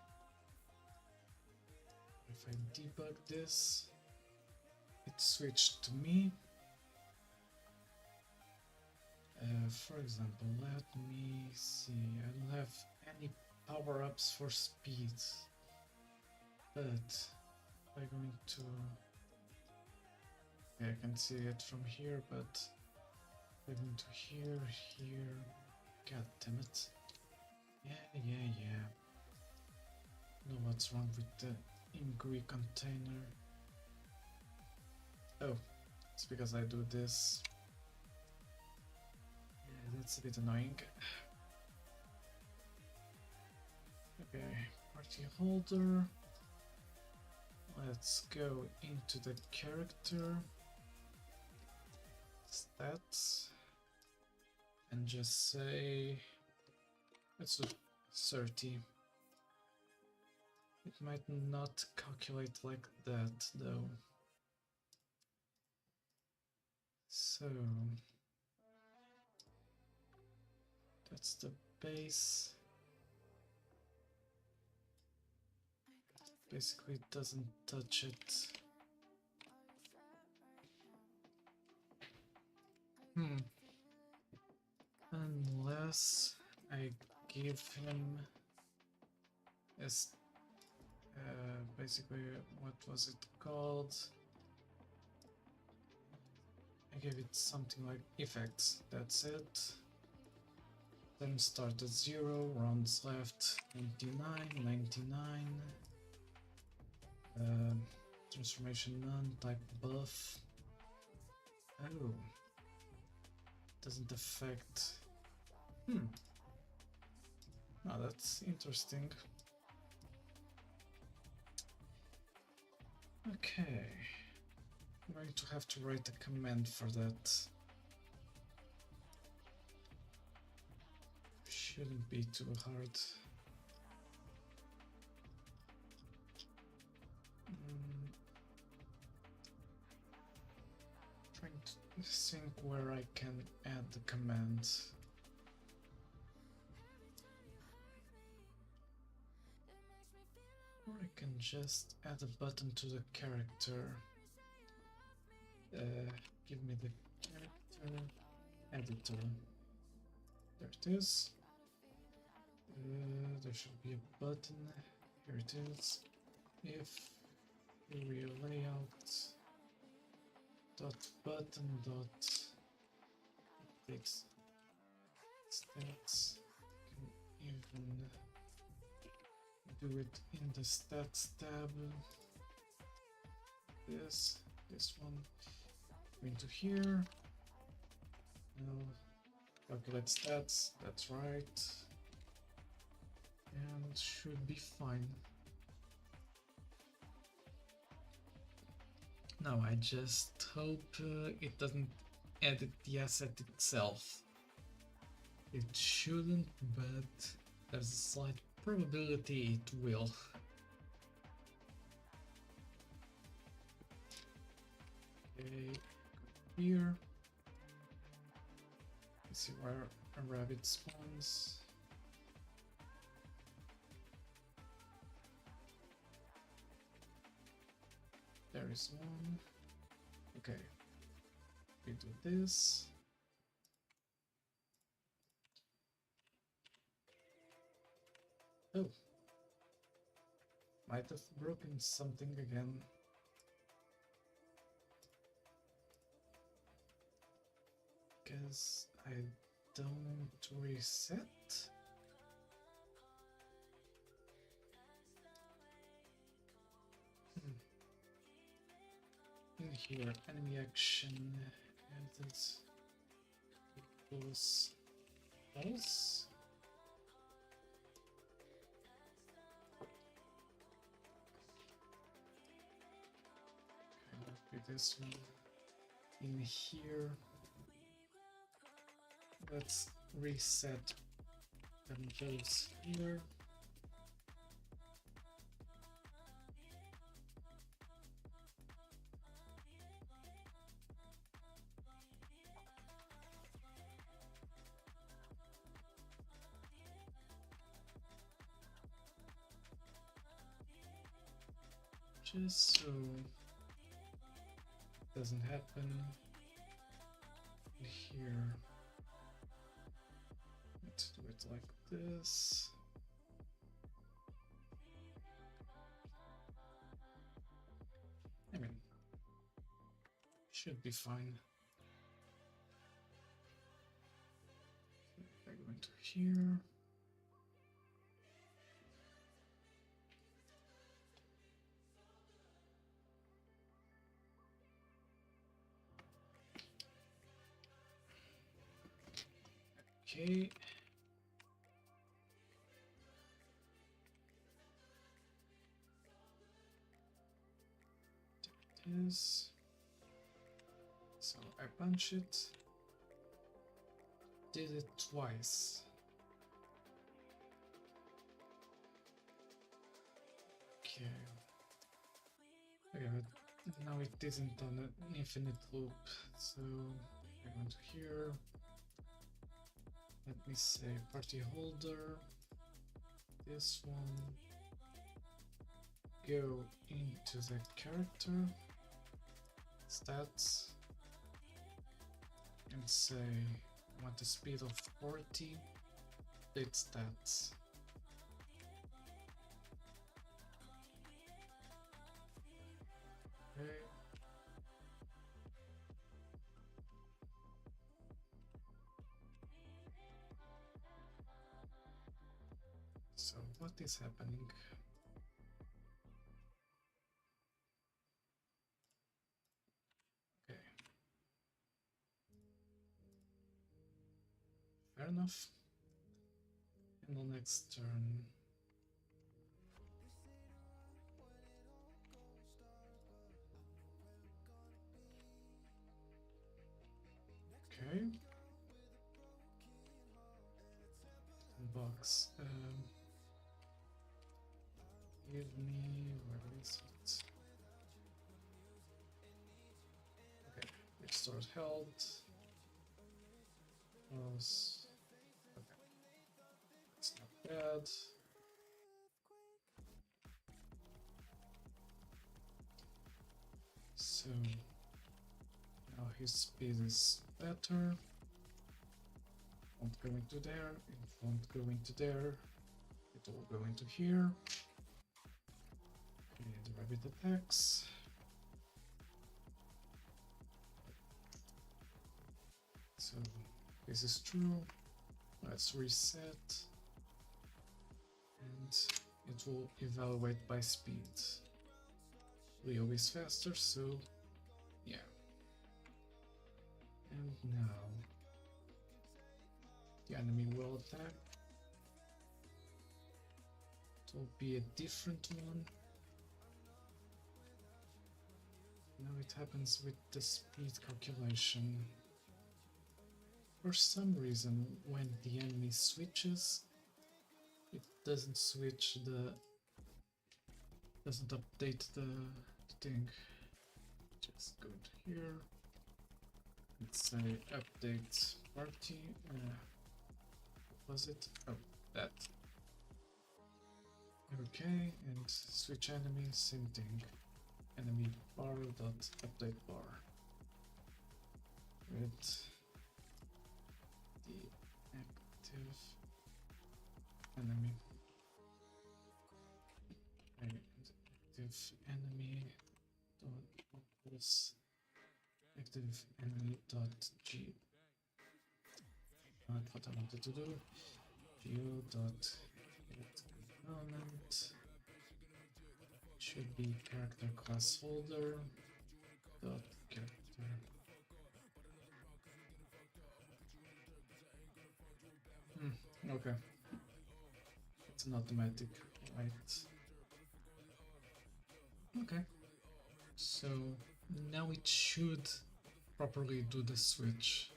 If I debug this, it switched to me. For example, let me see. I don't have any power-ups for speed, but I'm going to. Yeah, I can see it from here, but I'm going to here. God damn it! Yeah. Know what's wrong with the ingui container? Oh, it's because I do this. Yeah, that's a bit annoying. Okay, party holder. Let's go into the character stats and just say let's do 30. It might not calculate like that though. So that's the base. Basically it doesn't touch it. Unless I give him as basically, what was it called? I gave it something like effects, that's it. Then start at 0, rounds left 99. Transformation none, type buff. Oh, doesn't affect. Now that's interesting. Okay, I'm going to have to write a command for that. Shouldn't be too hard. Trying to think where I can add the command. Or I can just add a button to the character. Give me the character editor. There it is. There should be a button. Here it is. If real layout dot button dot takes stats, can even do it in the stats tab. This one, into here. Now calculate stats. That's right. and should be fine. Now I just hope it doesn't edit the asset itself. It shouldn't, but there's a slight probability it will. Okay, here. Let's see where a rabbit spawns. There is one. Okay, we do this. Oh, might have broken something again. Guess I don't reset. In here, enemy action added equals false. Okay, might be this one. In here, let's reset those here. Just so it doesn't happen here. Let's do it like this. I mean, should be fine. I go into here. Okay. There it is. So I punch it. Did it twice. Okay. Okay, but now it isn't on an infinite loop. So I go into here. Let me say party holder. This one. Go into the character stats and say I want a speed of 40. Update stats. Okay. So what is happening? Okay. Fair enough. In the next turn. Okay. Box. Give me, where is it? Okay, restored health. Plus, okay, it's not bad. So now his speed is better. Won't go into there, it won't go into there, it will go into here. Okay, the rabbit attacks. So this is true. Let's reset. And it will evaluate by speed. Leo is faster, so yeah. And now the enemy will attack. will be a different one. Now it happens with the speed calculation. For some reason, when the enemy switches, it doesn't switch doesn't update the thing. Just go to here. Let's say update party. What was it? Oh, that. Okay, and switch enemy, same thing. Enemy bar dot update bar. With the active enemy. Active enemy dot equals active enemy dot g. Not what I wanted to do. View dot get component should be character class holder dot character. Okay, it's an automatic, right? Okay, so now it should properly do the switch.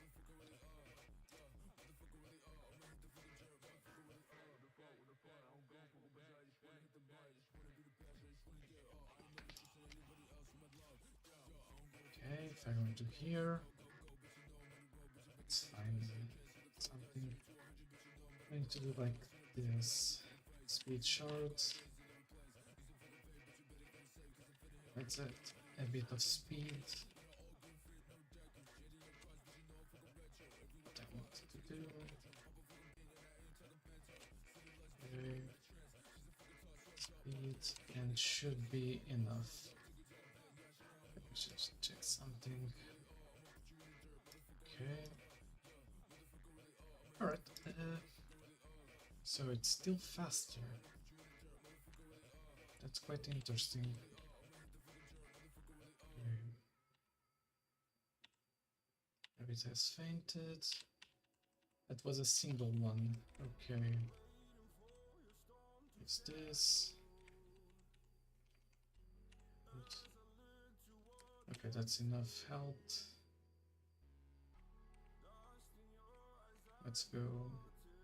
Okay, if I go into here, let's find something. I need to do like this. Speed shard. That's it. A bit of speed. What I wanted to do. Okay. Speed and should be enough. Let me just check something. Okay. Alright. So it's still faster. That's quite interesting. Okay. Rabbit has fainted. That was a single one. Okay. What's this? Okay, that's enough health. Let's go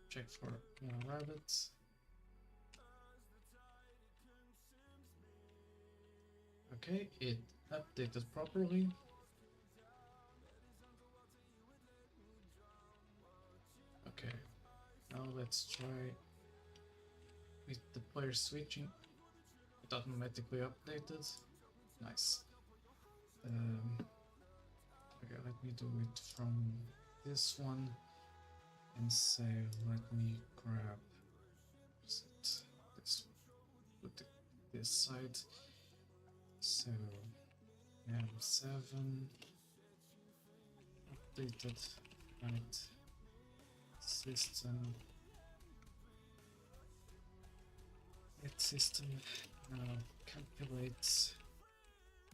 check for more rabbits. Okay, it updated properly. Okay, now let's try with the player switching. It automatically updated. Nice. Okay, let me do it from this one and say, let me grab this, put it this side. So, M7 updated, right? System. Its system now calculates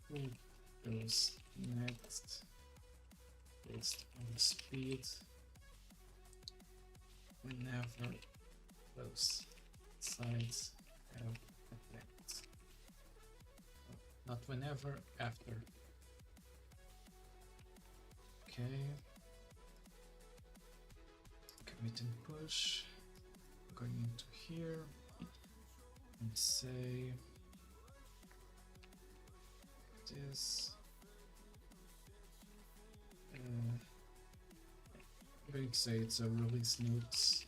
who goes next based on the speed whenever those sides have effect. Not whenever, after. Okay. Commit and push. Going into here and say this. I'm going to say it's a release notes.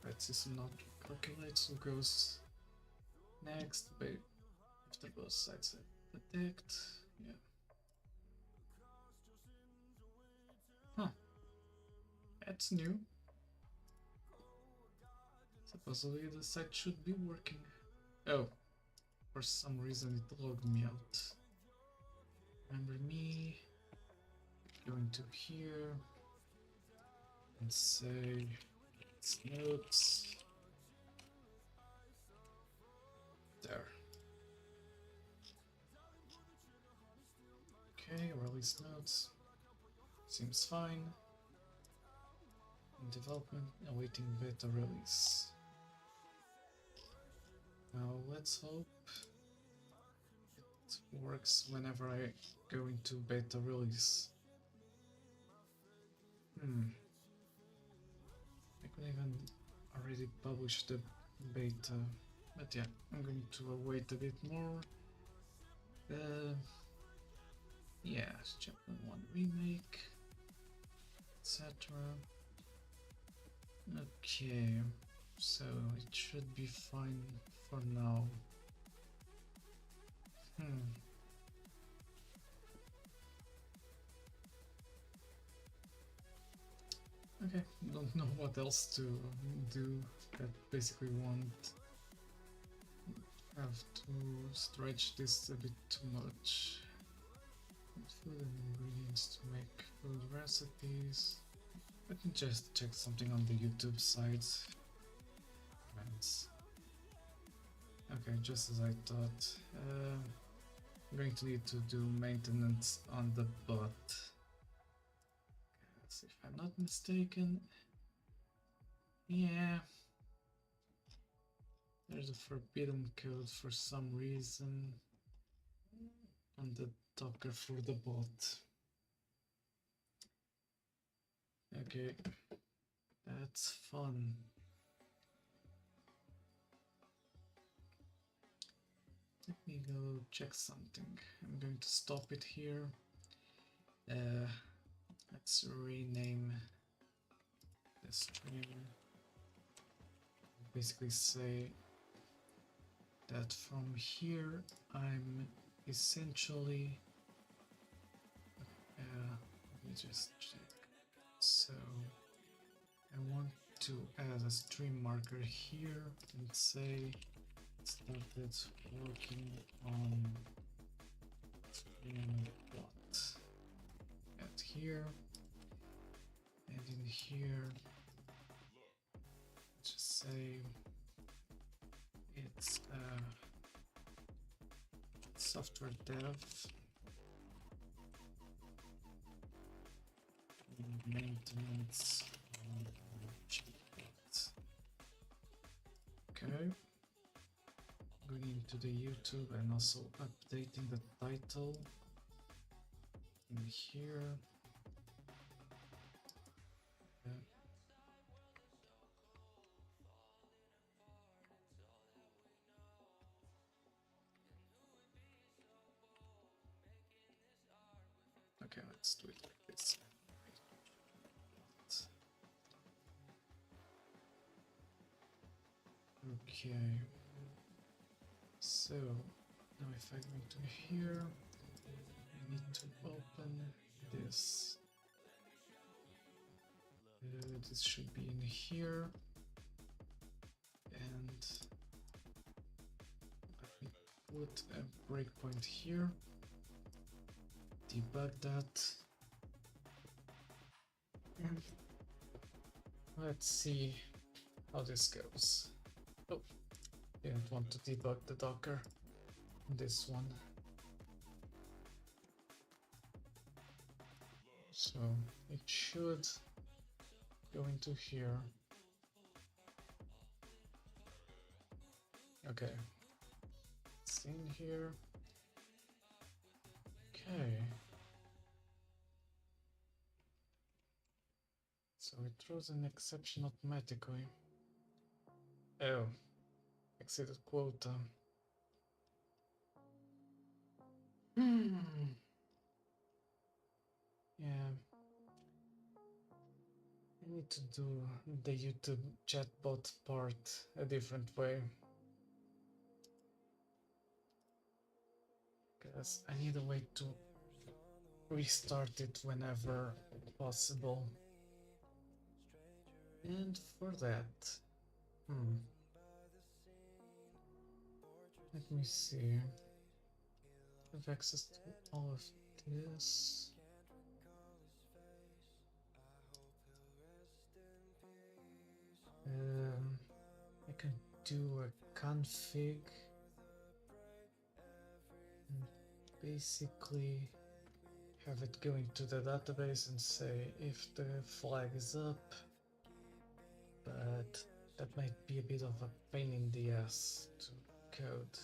Right, system not calculates who goes next, but after both sides detect. Yeah. Huh. That's new. Supposedly the site should be working. Oh, for some reason it logged me out. Remember me going to here and say it's notes. There. Okay, release notes. Seems fine. in development, awaiting beta release. Now let's hope it works whenever I go into beta release. I could even already publish the beta, but yeah, I'm going to wait a bit more. Yeah, chapter 1 remake, etc. Okay, so it should be fine for now. Okay, don't know what else to do. That basically won't have to stretch this a bit too much. Food and ingredients to make food recipes. Let me just check something on the YouTube side. Okay, just as I thought. I'm going to need to do maintenance on the bot. Let's see if I'm not mistaken. Yeah. There's a forbidden code for some reason on the Docker for the bot. Okay, that's fun. Let me go check something. I'm going to stop it here. Let's rename the stream. Basically say that from here I'm essentially let me just check. So I want to add a stream marker here and say started working on stream plot. Add here and in here just say it's software dev maintenance on chatbot. Okay, going into the YouTube and also updating the title in here. Okay, let's do it like this. Okay, so now if I go to here, I need to open this. This should be in here, and let me put a breakpoint here. Debug that, and let's see how this goes. Oh, didn't want to debug the Docker on this one. So it should go into here. Okay, it's in here. Okay. So it throws an exception automatically. Oh, exceeded quota. Yeah. I need to do the YouTube chatbot part a different way. Because I need a way to restart it whenever possible. And for that, let me see. I have access to all of this. I can do a config and basically have it go into the database and say if the flag is up, but that might be a bit of a pain in the ass to code.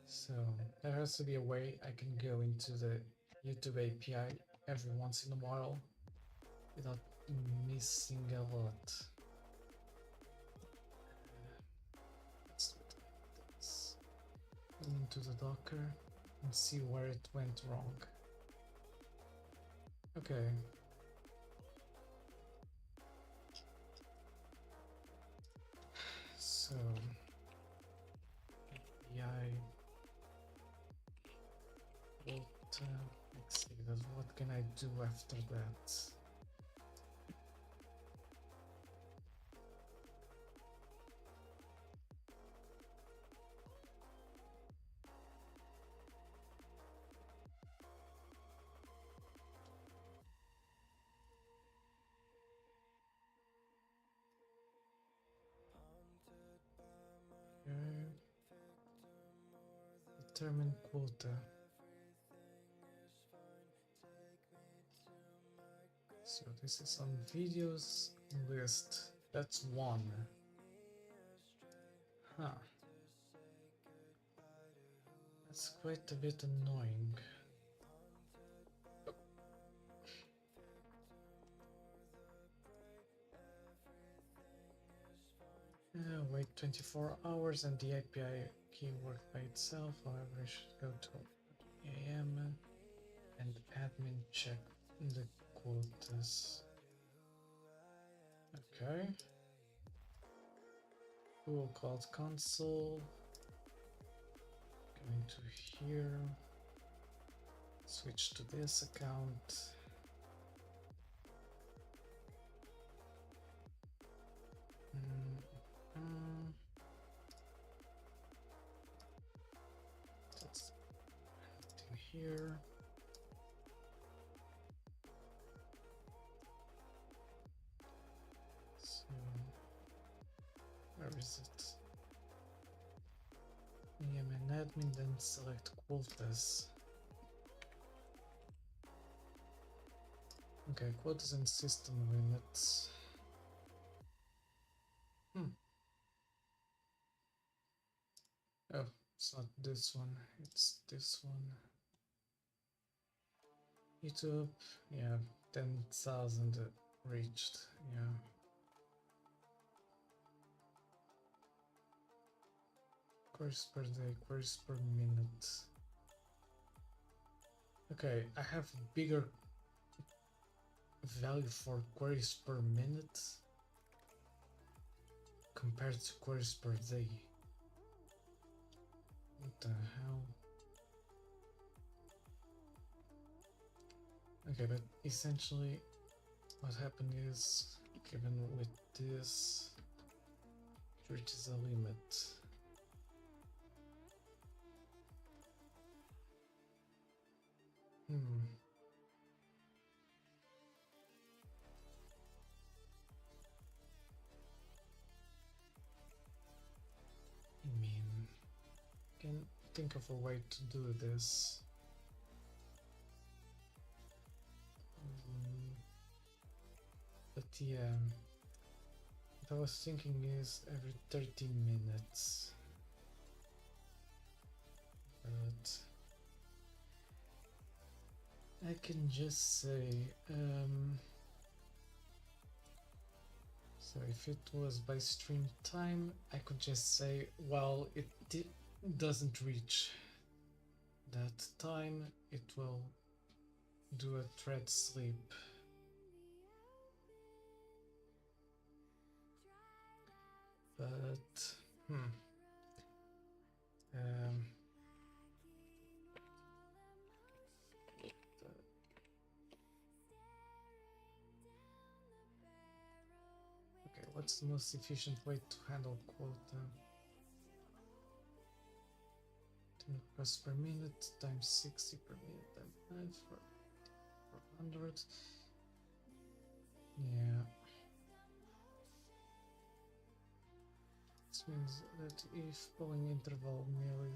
So there has to be a way I can go into the YouTube API every once in a while without missing a lot. Let's do this. Into the Docker and see where it went wrong. Okay. So API let's see that. What can I do after that? Okay. Determine quota. So this is on videos list. That's one. Huh. That's quite a bit annoying. Wait 24 hours and the API key worked by itself. However, I should go to AM and admin check the quotas. Okay. Google Cloud Console. Going to here. Switch to this account. That's everything here. So where is it? I am an admin, then select quotas. Okay, quotas and system limits. Oh, it's not this one, it's this one. YouTube, yeah, 10,000 reached, yeah. Queries per day, queries per minute. Okay, I have bigger value for queries per minute compared to queries per day. What the hell? Okay, but essentially what happened is, given with this, it reaches a limit. I mean, can think of a way to do this. But yeah, what I was thinking is every 13 minutes. But I can just say, so if it was by stream time, I could just say, well, it doesn't reach that time, it will do a thread sleep. But, okay, what's the most efficient way to handle quota? 10 requests per minute times 60 per minute times 5 for 400. Yeah. This means that if polling interval merely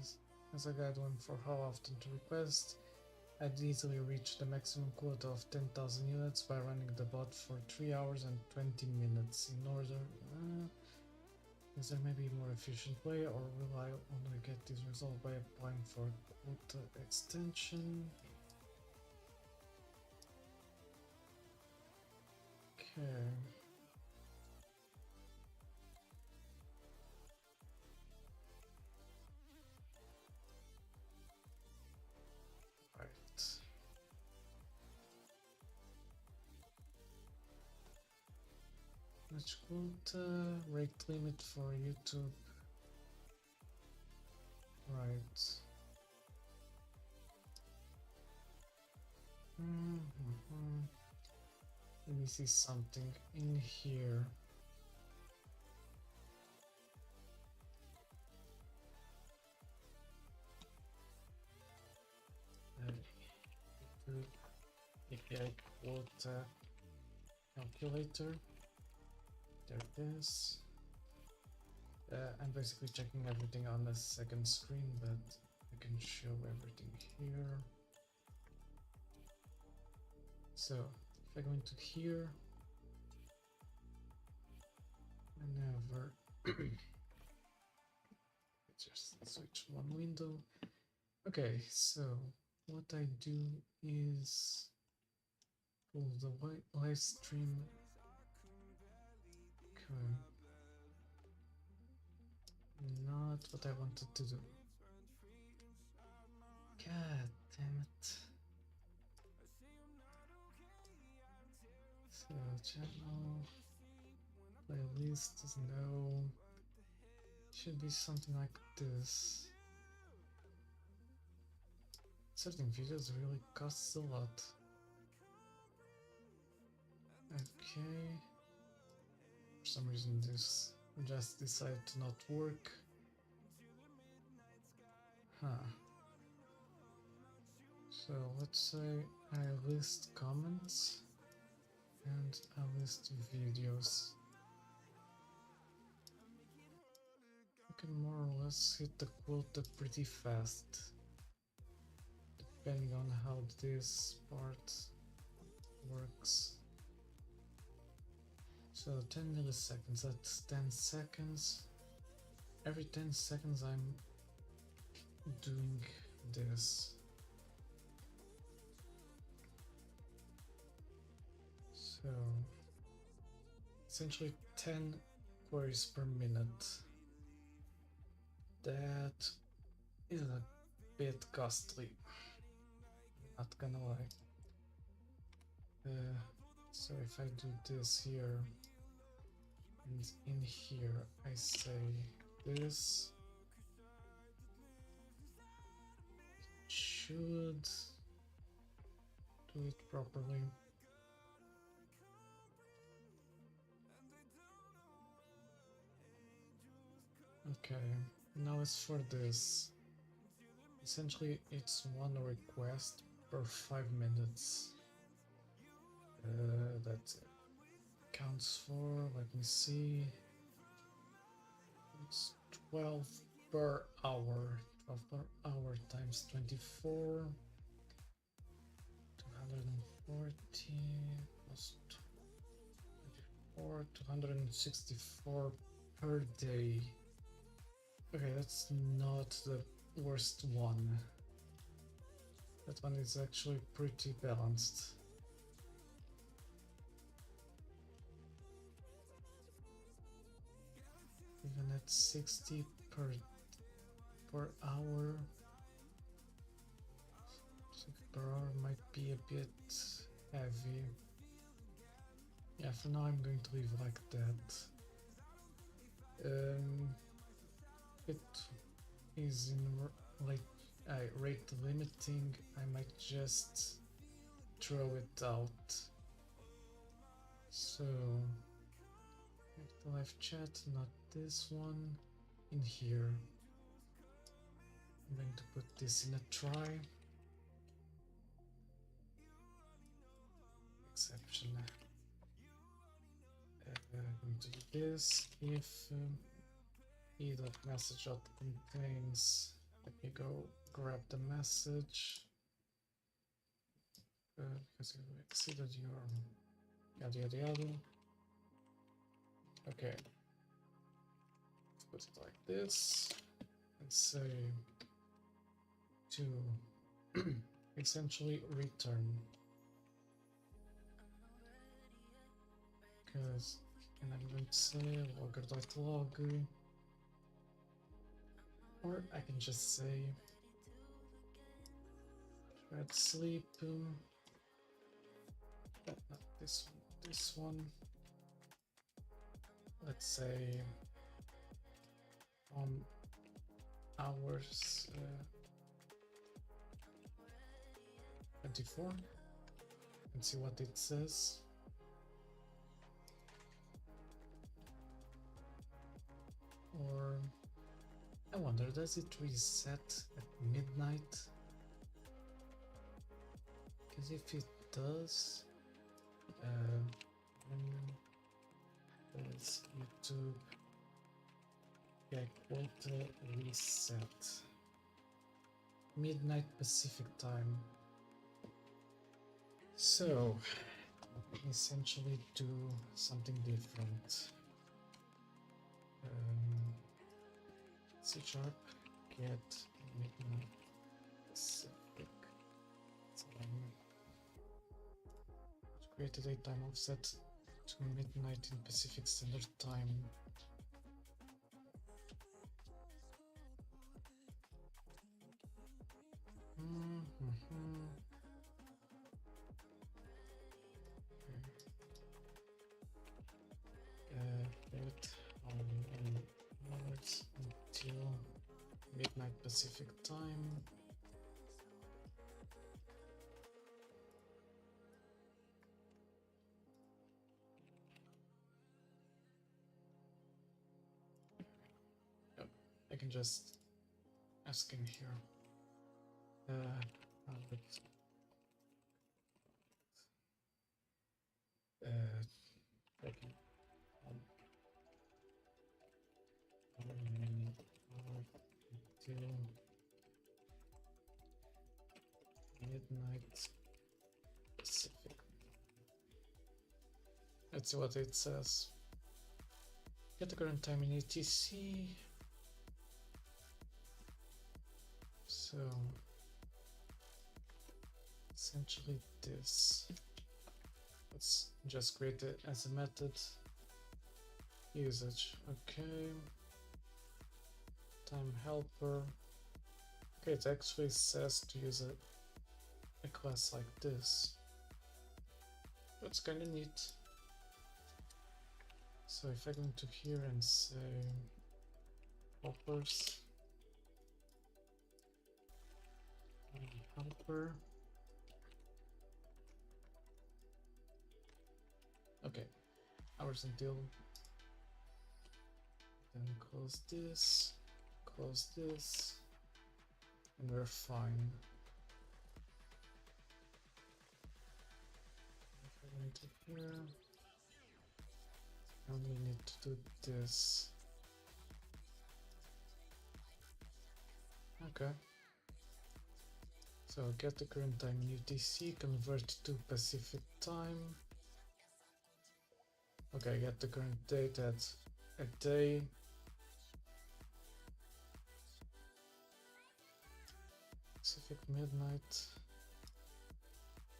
has a guideline for how often to request, I'd easily reach the maximum quota of 10,000 units by running the bot for 3 hours and 20 minutes. In order, is there maybe a more efficient way, or will I only get this result by applying for quota extension? Okay. Right. Much quota, rate limit for YouTube. Right. Let me see something in here. YouTube API quota calculator. There it is. I'm basically checking everything on the second screen, but I can show everything here. So if I go into here, whenever just switch one window. Okay, so what I do is pull the live stream. Okay. Not what I wanted to do. God damn it. So channel, playlist is no. Should be something like this. Certain videos really costs a lot. Okay. For some reason this just decided to not work. Huh. So let's say I list comments and I list videos. I can more or less hit the quota pretty fast, depending on how this part works. So 10 milliseconds, that's 10 seconds. Every 10 seconds I'm doing this. So essentially 10 queries per minute. That is a bit costly, not gonna lie. So if I do this here, and in here I say this, it should do it properly. Okay, now as for this, essentially it's one request per 5 minutes. That counts for, let me see, it's 12 per hour. 12 per hour times 24, 240 plus 24, 264 per day. Okay, that's not the worst one. That one is actually pretty balanced. Even at 60 per hour, 6 per hour might be a bit heavy. Yeah, for now I'm going to leave like that. It is in rate limiting. I might just throw it out. So the live chat, not this one, in here. I'm going to put this in a try. Exception. Going to do this if e.message contains. Let me go grab the message. because you exceeded your yada yada yada. Okay, let's put it like this and say to essentially return, because, and I'm going to say logger.log, or I can just say thread sleep, but not this one. Let's say hours 24 and see what it says. Or I wonder, does it reset at midnight? Because if it does, there's YouTube quota reset midnight Pacific time. So essentially do something different. C# get midnight Pacific time. Create a daytime offset to midnight in Pacific Standard Time. Hours until midnight Pacific time. Yep, I can just ask in here. Checking until midnight Pacific. Let's see what it says. Get the current time in etc. So essentially this. Let's just create it as a method. Usage. Okay. Time helper. Okay, it actually says to use a class like this. That's kind of neat. So if I go into here and say helpers, helper. Okay, hours until. Then close this, and we're fine. If I go into here, I only need to do this. Okay. So get the current time in UTC, convert to Pacific time. Okay, get the current date at a day. Pacific midnight.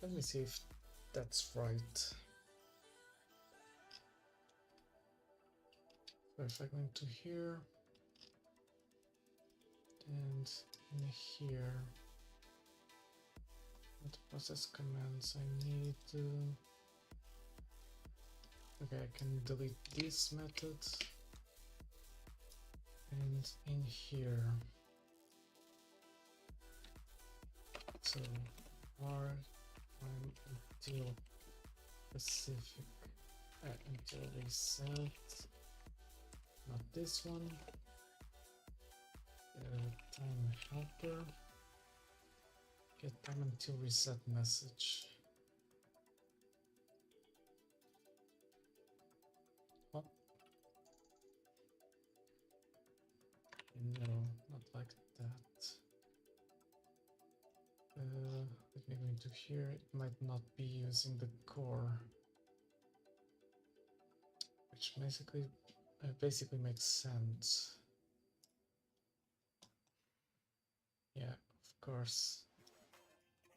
Let me see if that's right. So if I go into here and in here, what process commands I need to. Okay, I can delete this method, and in here, so var time until Pacific, until reset, not this one, time helper, get time until reset message. What? No, not like that. Let me go into here, it might not be using the core, which basically makes sense. Yeah, of course.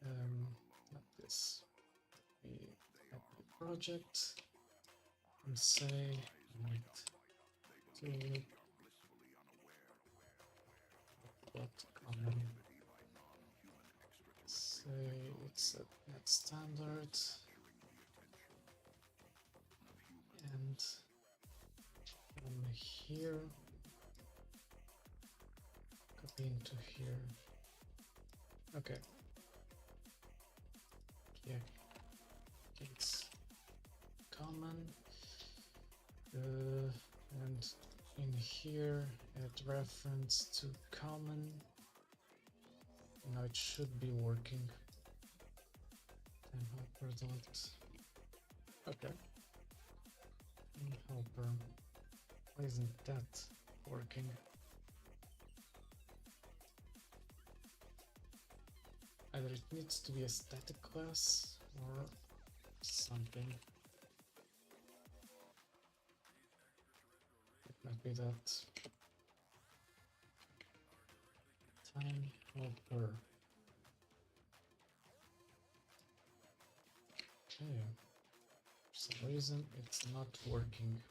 Not this. We add new project and say to .common. Say it's a net standard and from here copy into here. Okay. Yeah. It's common. And in here add reference to common. Now it should be working. Time helper dot. Okay. Helper. Why isn't that working? Either it needs to be a static class or something. It might be that. Time helper. Okay. For some reason it's not working.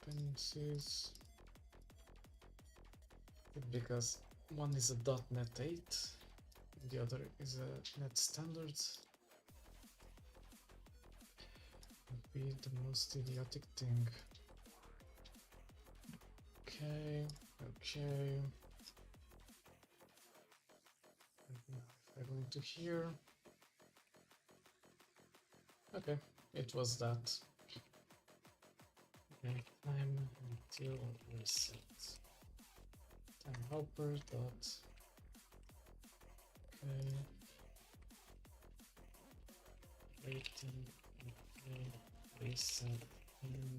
Dependencies. Because one is a .NET 8, the other is a net standard. Would be the most idiotic thing. Okay. If I go into here. Okay, it was that. Okay, time until reset. Time helper dot. Okay. Waiting. Okay. Reset in.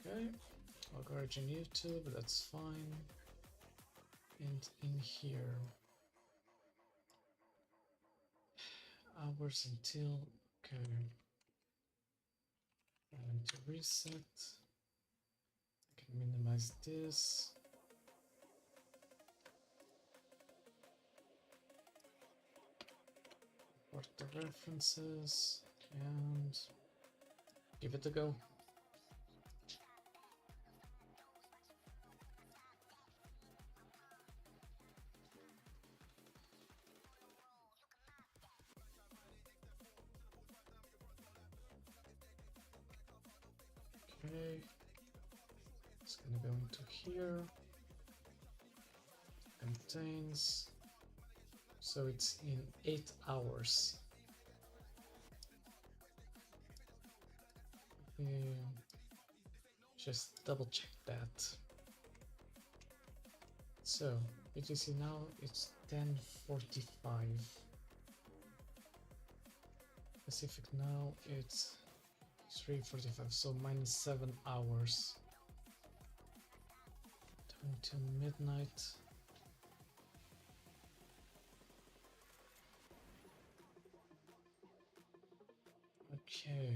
Okay. Log origin YouTube, that's fine. And in here. Hours until. Okay. And to reset. I can minimize this. Import the references and give it a go. Okay, it's gonna go into here. Contains. So it's in 8 hours. Just double check that. So etc now it's 10:45. Pacific now it's 3:45, so minus 7 hours. Time till midnight. Okay.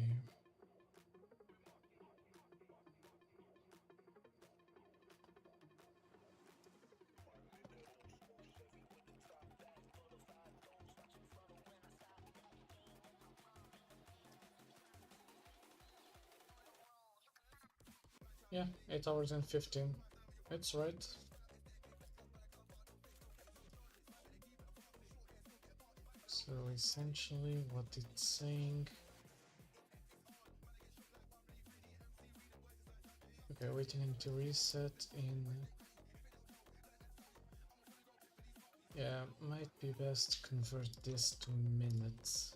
Yeah, 8 hours and 15. That's right. So essentially what it's saying. Okay, waiting until reset in. Yeah, might be best to convert this to minutes.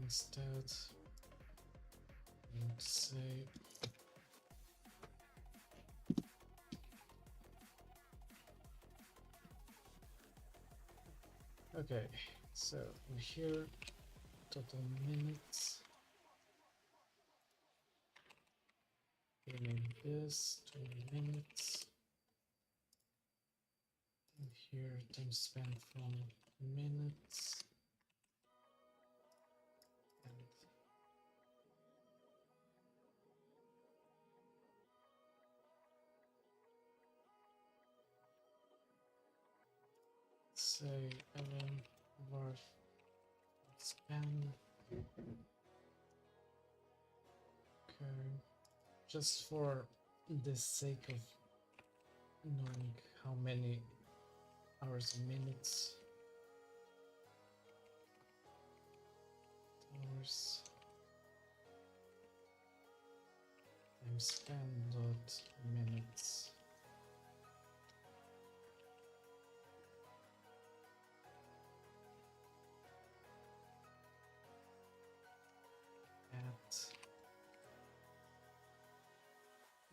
Instead, let's say okay, so in here total minutes. We need this, 20 minutes. And here, time spent from minutes. And say 11 worth spend. Okay, just for the sake of knowing how many hours and minutes. Hours time spent dot minutes.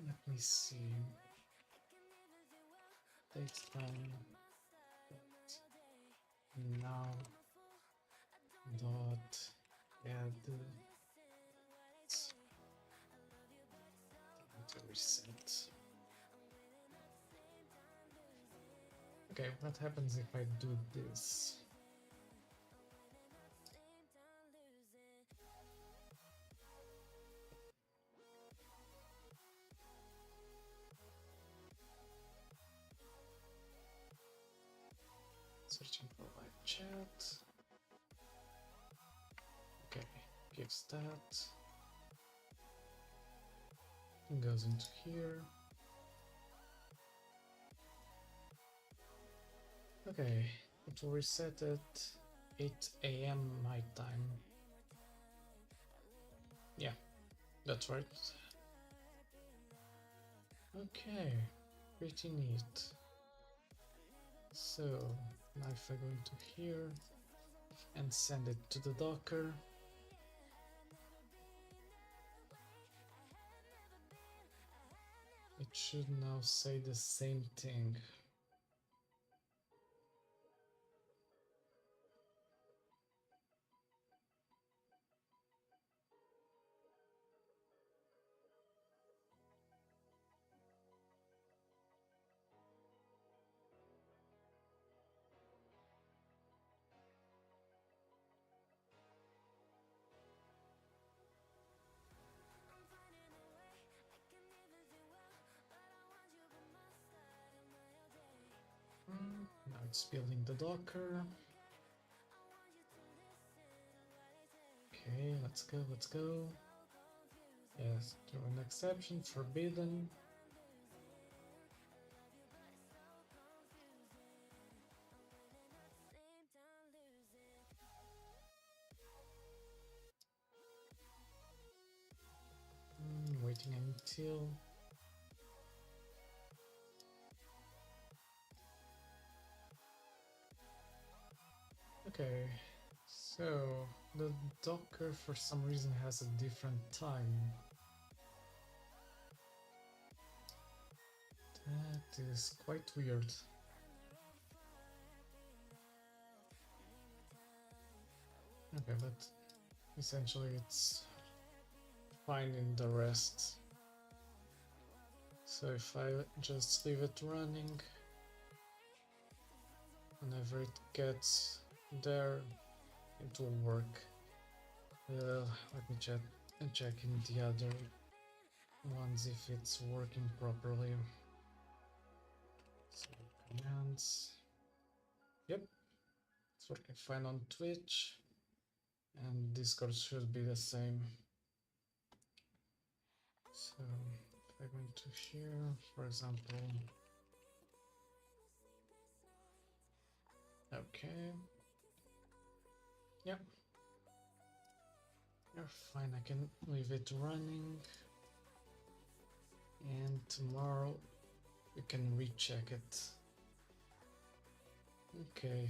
Let me see. Date time now dot add to reset. Okay, what happens if I do this? Searching for live chat. Okay, gives that. Goes into here. Okay, it will reset at 8 AM my time. Yeah, that's right. Okay, pretty neat. So now if I go into here and send it to the Docker, it should now say the same thing. Now it's building the Docker. Okay, let's go, let's go. Yes, throw an exception, forbidden. Waiting until. Okay, so the Docker for some reason has a different time. That is quite weird. Okay, but essentially it's fine in the rest. So if I just leave it running, whenever it gets there, it will work. Let me check in the other ones if it's working properly. So commands. Yep, it's working fine on Twitch, and Discord should be the same. So if I go into here, for example, okay, yep, you're fine. I can leave it running, and tomorrow you can recheck it. Okay,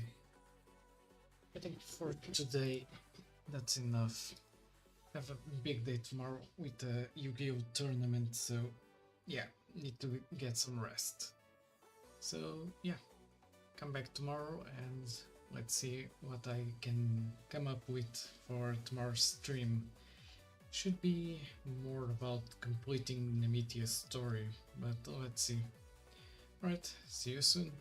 I think for today that's enough. I have a big day tomorrow with the Yu-Gi-Oh tournament, so yeah, need to get some rest. So yeah, come back tomorrow and Let's see what I can come up with for tomorrow's stream. Should be more about completing Nemithia's story, but let's see. Alright, see you soon.